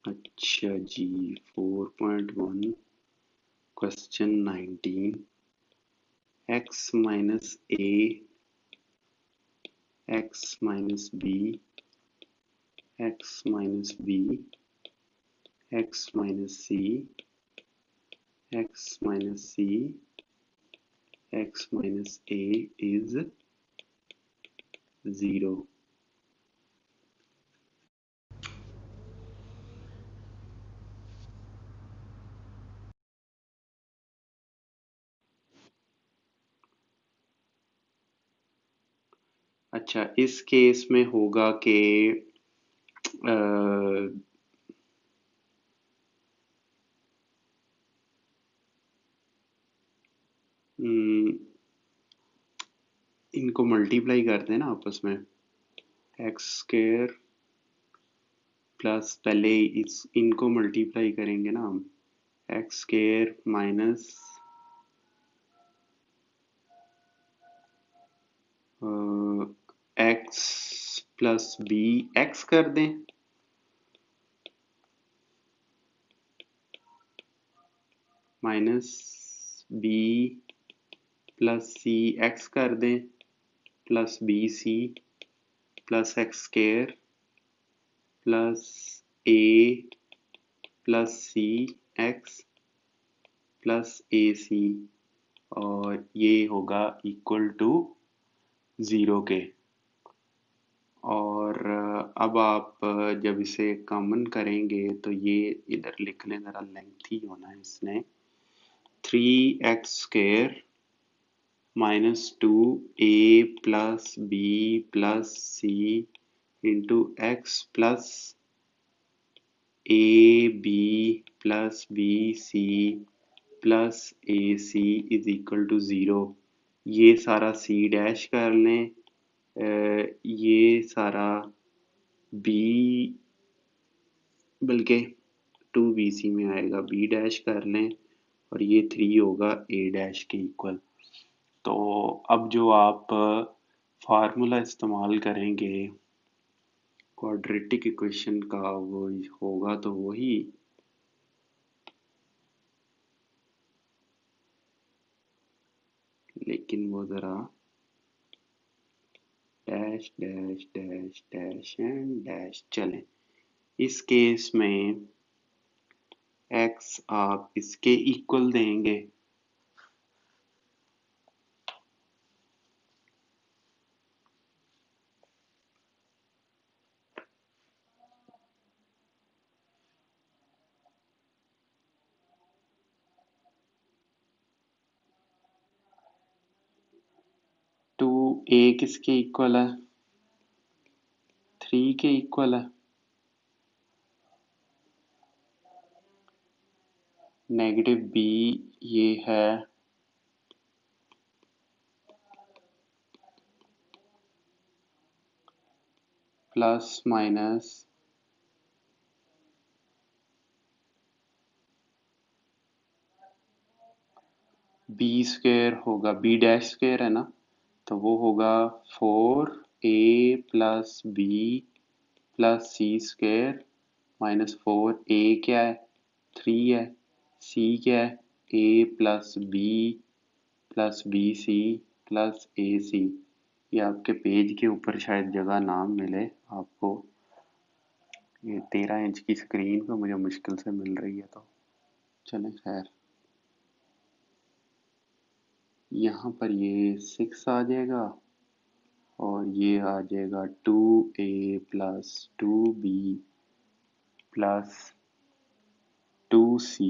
A: अच्छा जी, 4.1 question 19, x minus a, x minus b, x minus b, x minus c, x minus c, x minus a is 0. अच्छा, इस केस में होगा कि इनको मल्टीप्लाई कर देना आपस में, एक्स स्क्वायर प्लस, पहले इनको मल्टीप्लाई करेंगे ना हम, X square minus X plus B X कर दें, माइनस बी प्लस सी एक्स कर दें, plus B C plus X square plus A plus C x plus A C, और ये होगा इक्वल टू 0 के। और अब आप जब इसे कॉमन करेंगे तो ये इधर लिख लें, ज़रा लेंथी होना है इसने, 3x square minus 2a plus B plus c into x plus a b plus B C plus A c is equal to 0। ये सारा सी डैश कर लें, ये सारा बी, बल्कि 2bc में आएगा, बी डैश कर लें, और ये 3 होगा ए डैश के इक्वल। तो अब जो आप फार्मूला इस्तेमाल करेंगे क्वाड्रेटिक इक्वेशन का, वो होगा तो वही, लेकिन वो ज़रा dash dash dash dash and dash चलें। इस केस में x आप इसके इक्वल देंगे, टू ए किसके इक्वल है, 3 के इक्वल है, नेगेटिव बी ये है प्लस माइनस बी स्क्वायर होगा, बी डैश स्क्वायर है ना, तो वो होगा 4a plus B plus C square minus 4a क्या है, 3 है, c क्या है, a plus B C plus A C ये आपके पेज के ऊपर शायद जगह ना मिले आपको। ये 13 इंच की स्क्रीन पे मुझे मुश्किल से मिल रही है, तो चलें खैर। यहाँ पर ये 6 आ जाएगा और ये आ जाएगा 2a plus 2b plus 2c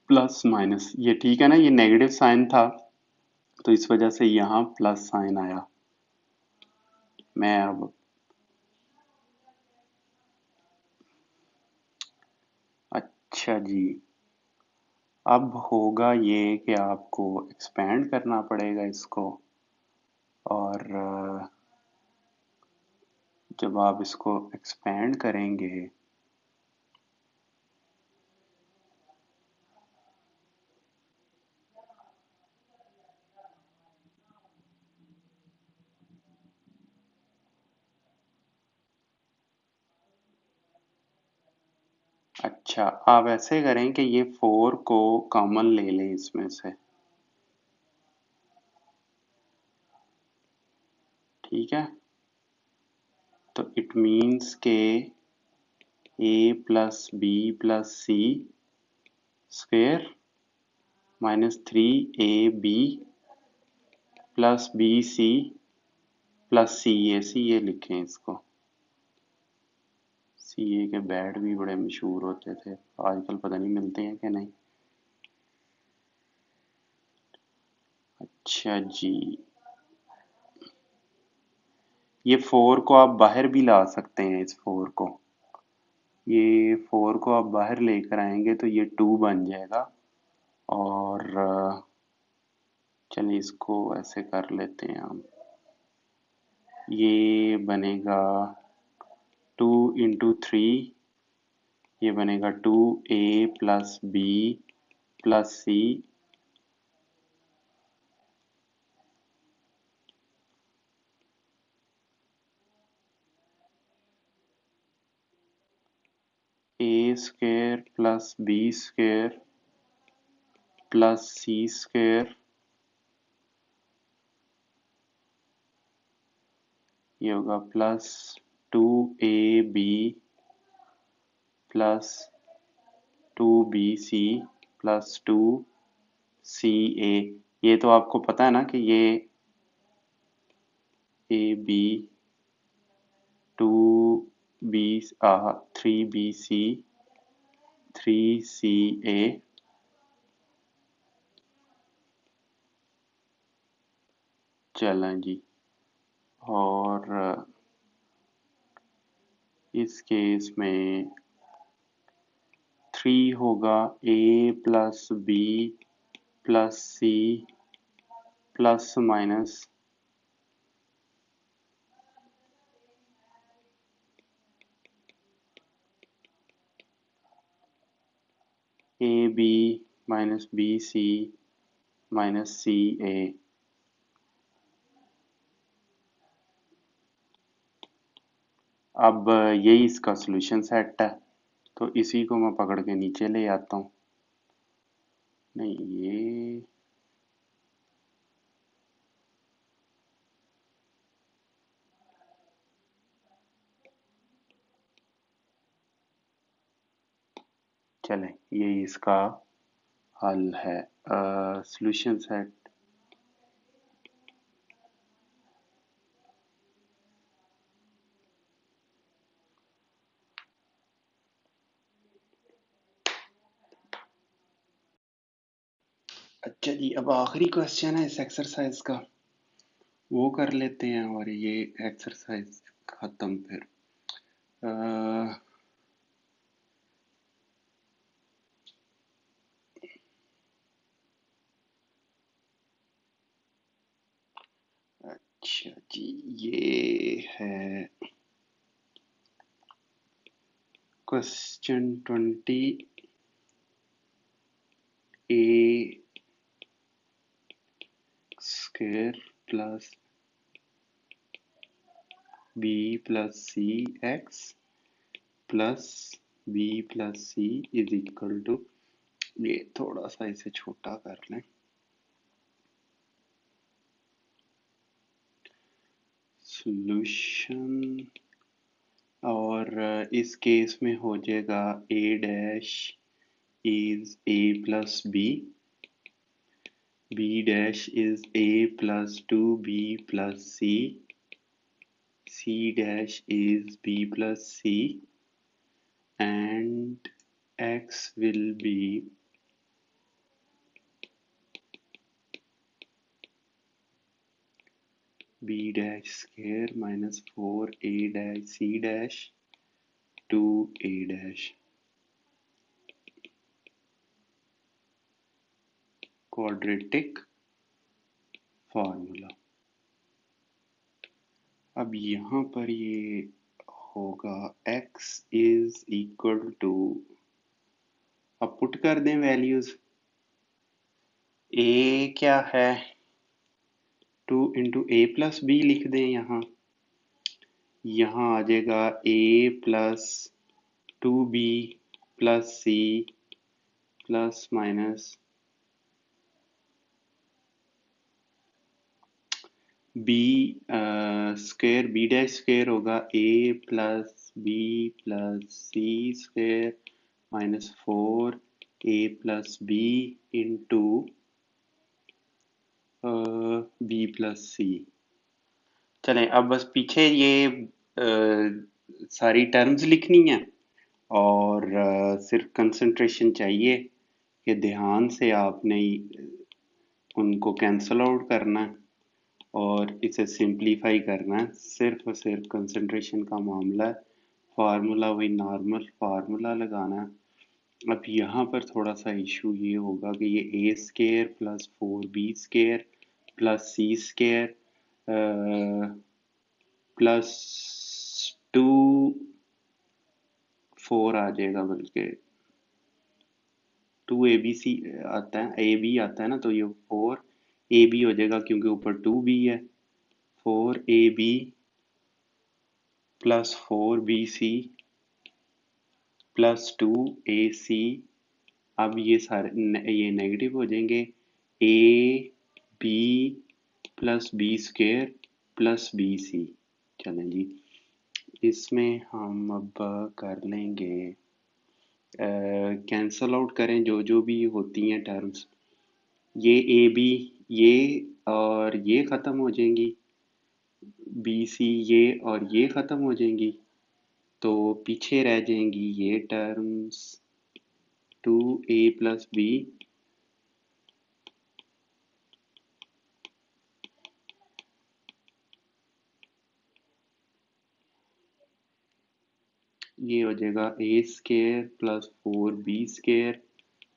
A: plus minus, ये ठीक है ना, ये नेगेटिव साइन था तो इस वजह से यहाँ प्लस साइन आया। मैं अब अच्छा जी, अब होगा ये कि आपको एक्सपेंड करना पड़ेगा इसको, और जब आप इसको एक्सपेंड करेंगे अच्छा, आप ऐसे करें कि ये 4 को कॉमन ले लें इसमें से, ठीक है। तो इट मीन्स के a plus B plus C square minus 3ab plus B C plus C A लिखें इसको। सी ए के बैट भी बड़े मशहूर होते थे, आजकल पता नहीं मिलते हैं कि नहीं। अच्छा जी, ये 4 को आप बाहर भी ला सकते हैं, इस 4 को, ये 4 को आप बाहर लेकर आएंगे तो ये 2 बन जाएगा। और चलिए इसको ऐसे कर लेते हैं हम, ये बनेगा 2 × 3, ये बनेगा 2a plus B plus C A square plus B square plus C square, ये होगा plus 2ab plus 2bc plus 2ca। ये तो आपको पता है ना कि ये ab 2b 3bc 3ca, चलें जी। और इस केस में 3 होगा a plus B plus C plus minus A B minus B C minus C A. अब यही इसका सॉल्यूशन सेट है, तो इसी को मैं पकड़ के नीचे ले आता हूँ। नहीं, ये चलें, ये इसका हल है। सॉल्यूशन सेट, अच्छा जी, अब आखिरी क्वेश्चन है इस एक्सरसाइज का, वो कर लेते हैं और ये एक्सरसाइज खत्म फिर। अ, अच्छा जी, ये है question 20, a square plus B plus C x plus B plus C is equal to, ये थोड़ा सा इसे छोटा कर लें, सॉल्यूशन, और इस केस में हो जाएगा a dash is a plus b, b dash is a plus 2b plus c, c dash is b plus c, and x will be b dash square minus 4a dash c dash 2a dash. Quadratic formula. अब यहाँ पर ये होगा x is equal to, अब put कर दें values. a क्या है, 2 इंटू ए प्लस बी लिख दें। यहाँ आ जाएगा a plus 2b plus c plus minus b square, b dash square होगा a plus b plus c square minus 4a plus b into b plus c। चलें, अब बस पीछे ये सारी टर्म्स लिखनी है और सिर्फ कंसंट्रेशन चाहिए कि ध्यान से आपने उनको कैंसल आउट करना है और इसे सिंप्लीफाई करना है। सिर्फ और सिर्फ कंसंट्रेशन का मामला है। फार्मूला वही नॉर्मल फार्मूला लगाना है। अब यहाँ पर थोड़ा सा इशू ये होगा कि ये A square plus 4b square plus c square plus 2 4 आ जाएगा, बल्कि 2abc आता है, ab आता है ना, तो ये 4ab हो जाएगा क्योंकि ऊपर 2b है। 4ab plus 4bc plus 2ac। अब ये सारे ये नेगेटिव हो जाएंगे। A b plus b square plus B c. चलें जी, इसमें हम अब कर लेंगे, कैंसल आउट करें जो जो भी होती हैं टर्म्स। ये ए बी ये और ये ख़त्म हो जाएंगी, बी सी ये और ये ख़त्म हो जाएंगी, तो पीछे रह जाएंगी ये टर्म्स 2a प्लस बी ये हो जाएगा A square plus 4b square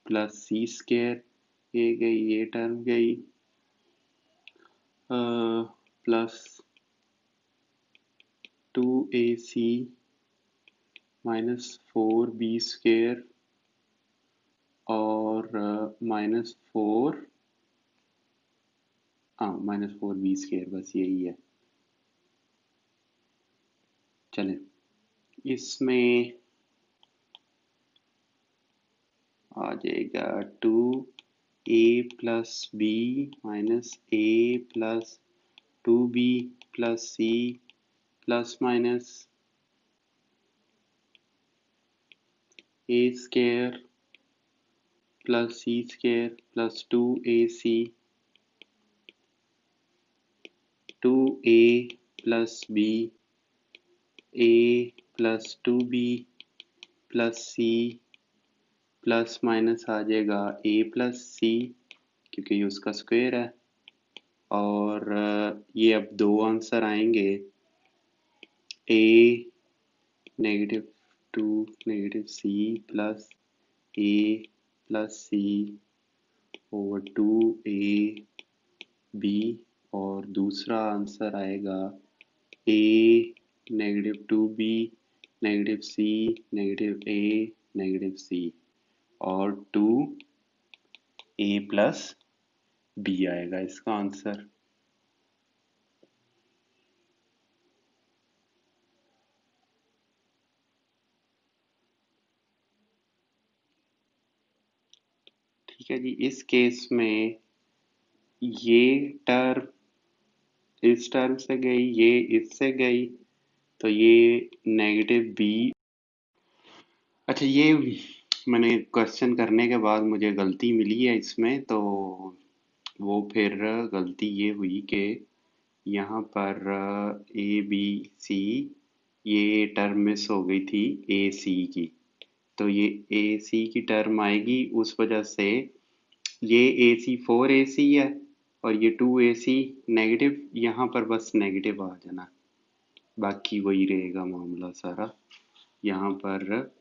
A: plus C square. ये गई, ये टर्म गई, plus 2ac minus 4b square और माइनस 4b स्क्वायर, बस यही है। चलें, इसमें आ जाएगा 2a plus B minus a plus 2b plus c plus minus a square plus c square plus 2ac 2a plus b a plus 2b plus c plus minus आ जाएगा a plus c क्योंकि ये उसका square है। और ये अब दो आंसर आएंगे, a negative 2 negative c plus a plus c over 2ab, और दूसरा आंसर आएगा a negative 2b negative c negative a negative c और 2a प्लस b आएगा इसका आंसर। ठीक है जी, इस केस में ये टर्म इस टर्म से गई, ये इससे गई, तो ये नेगेटिव बी। अच्छा, ये मैंने क्वेश्चन करने के बाद मुझे गलती मिली है इसमें, तो वो फिर गलती ये हुई कि यहाँ पर ए बी सी, ये टर्म मिस हो गई थी ए सी की, तो ये ए सी की टर्म आएगी, उस वजह से ये ए सी 4AC है और ये 2AC नेगेटिव, यहाँ पर बस नेगेटिव आ जाना, बाकी वही रहेगा मामला सारा। यहाँ पर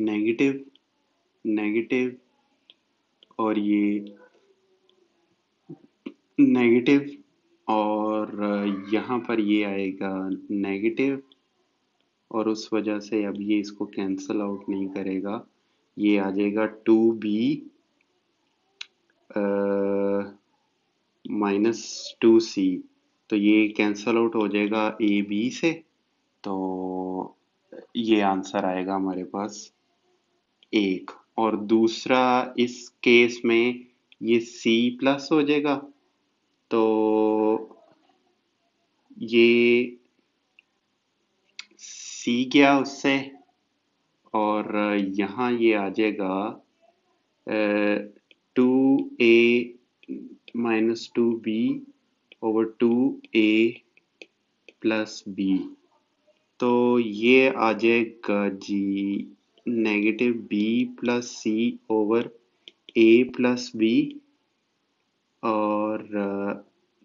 A: नेगेटिव नेगेटिव और ये नेगेटिव, और यहाँ पर ये आएगा नेगेटिव, और उस वजह से अब ये इसको कैंसल आउट नहीं करेगा, ये आ जाएगा 2B -2C, तो ये कैंसल आउट हो जाएगा ए बी से, तो ये आंसर आएगा हमारे पास एक। और दूसरा, इस केस में ये C प्लस हो जाएगा, तो ये C गया उससे, और यहाँ ये आ जाएगा 2A -2B over 2A plus B, तो ये आ जाएगा जी negative b plus c over ए प्लस बी, और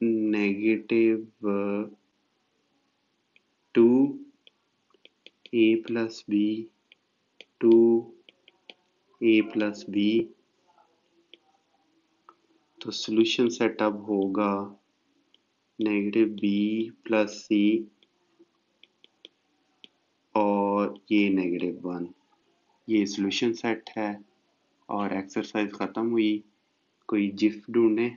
A: negative 2A plus b 2A plus B, तो सॉल्यूशन सेटअप होगा नेगेटिव बी प्लस सी और ये -1, ये सॉल्यूशन सेट है और एक्सरसाइज खत्म हुई। कोई जिफ ढूंढे।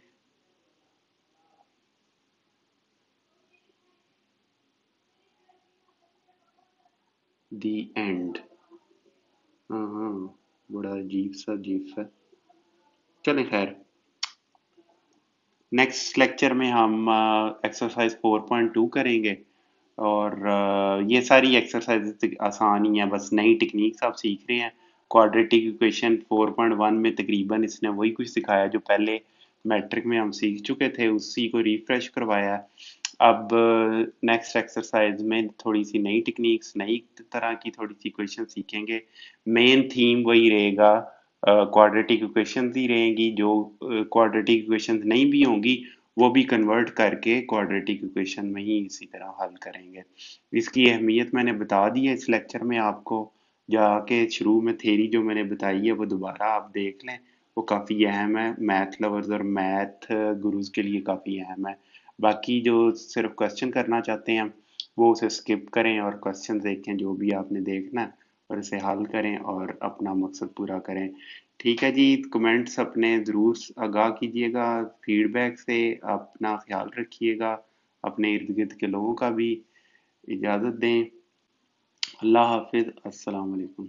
A: दी एंड। हाँ हाँ, बड़ा अजीब सा जिफ है। चलें खैर, नेक्स्ट लेक्चर में हम एक्सरसाइज 4.2 करेंगे, और ये सारी एक्सरसाइज आसान ही है, बस नई टेक्निक्स आप सीख रहे हैं। क्वाड्रेटिक इक्वेशन 4.1 में तकरीबन इसने वही कुछ सिखाया जो पहले मैट्रिक में हम सीख चुके थे, उसी को रिफ्रेश करवाया है। अब नेक्स्ट एक्सरसाइज में थोड़ी सी नई टेक्निक्स, नई तरह की थोड़ी सी इक्वेशन सीखेंगे। मेन थीम वही रहेगा, क्वाड्रेटिक इक्वेशंस ही रहेंगी, जो क्वाड्रेटिक इक्वेशंस नहीं भी होंगी वो भी कन्वर्ट करके क्वाड्रेटिक इक्वेशन में ही इसी तरह हल करेंगे। इसकी अहमियत मैंने बता दी है इस लेक्चर में आपको, जाके शुरू में थ्योरी जो मैंने बताई है वो दोबारा आप देख लें, वो काफ़ी अहम है, मैथ लवर्स और मैथ गुरुज के लिए काफ़ी अहम है। बाकी जो सिर्फ क्वेश्चन करना चाहते हैं वो उसे स्किप करें और क्वेश्चन देखें जो भी आपने देखना है, और इसे हल करें और अपना मकसद पूरा करें। ठीक है जी, कमेंट्स अपने ज़रूर आगाह कीजिएगा, फीडबैक से अपना ख्याल रखिएगा, अपने इर्द गिर्द के लोगों का भी। इजाज़त दें। अल्लाह हाफिज़, अस्सलाम वालेकुम।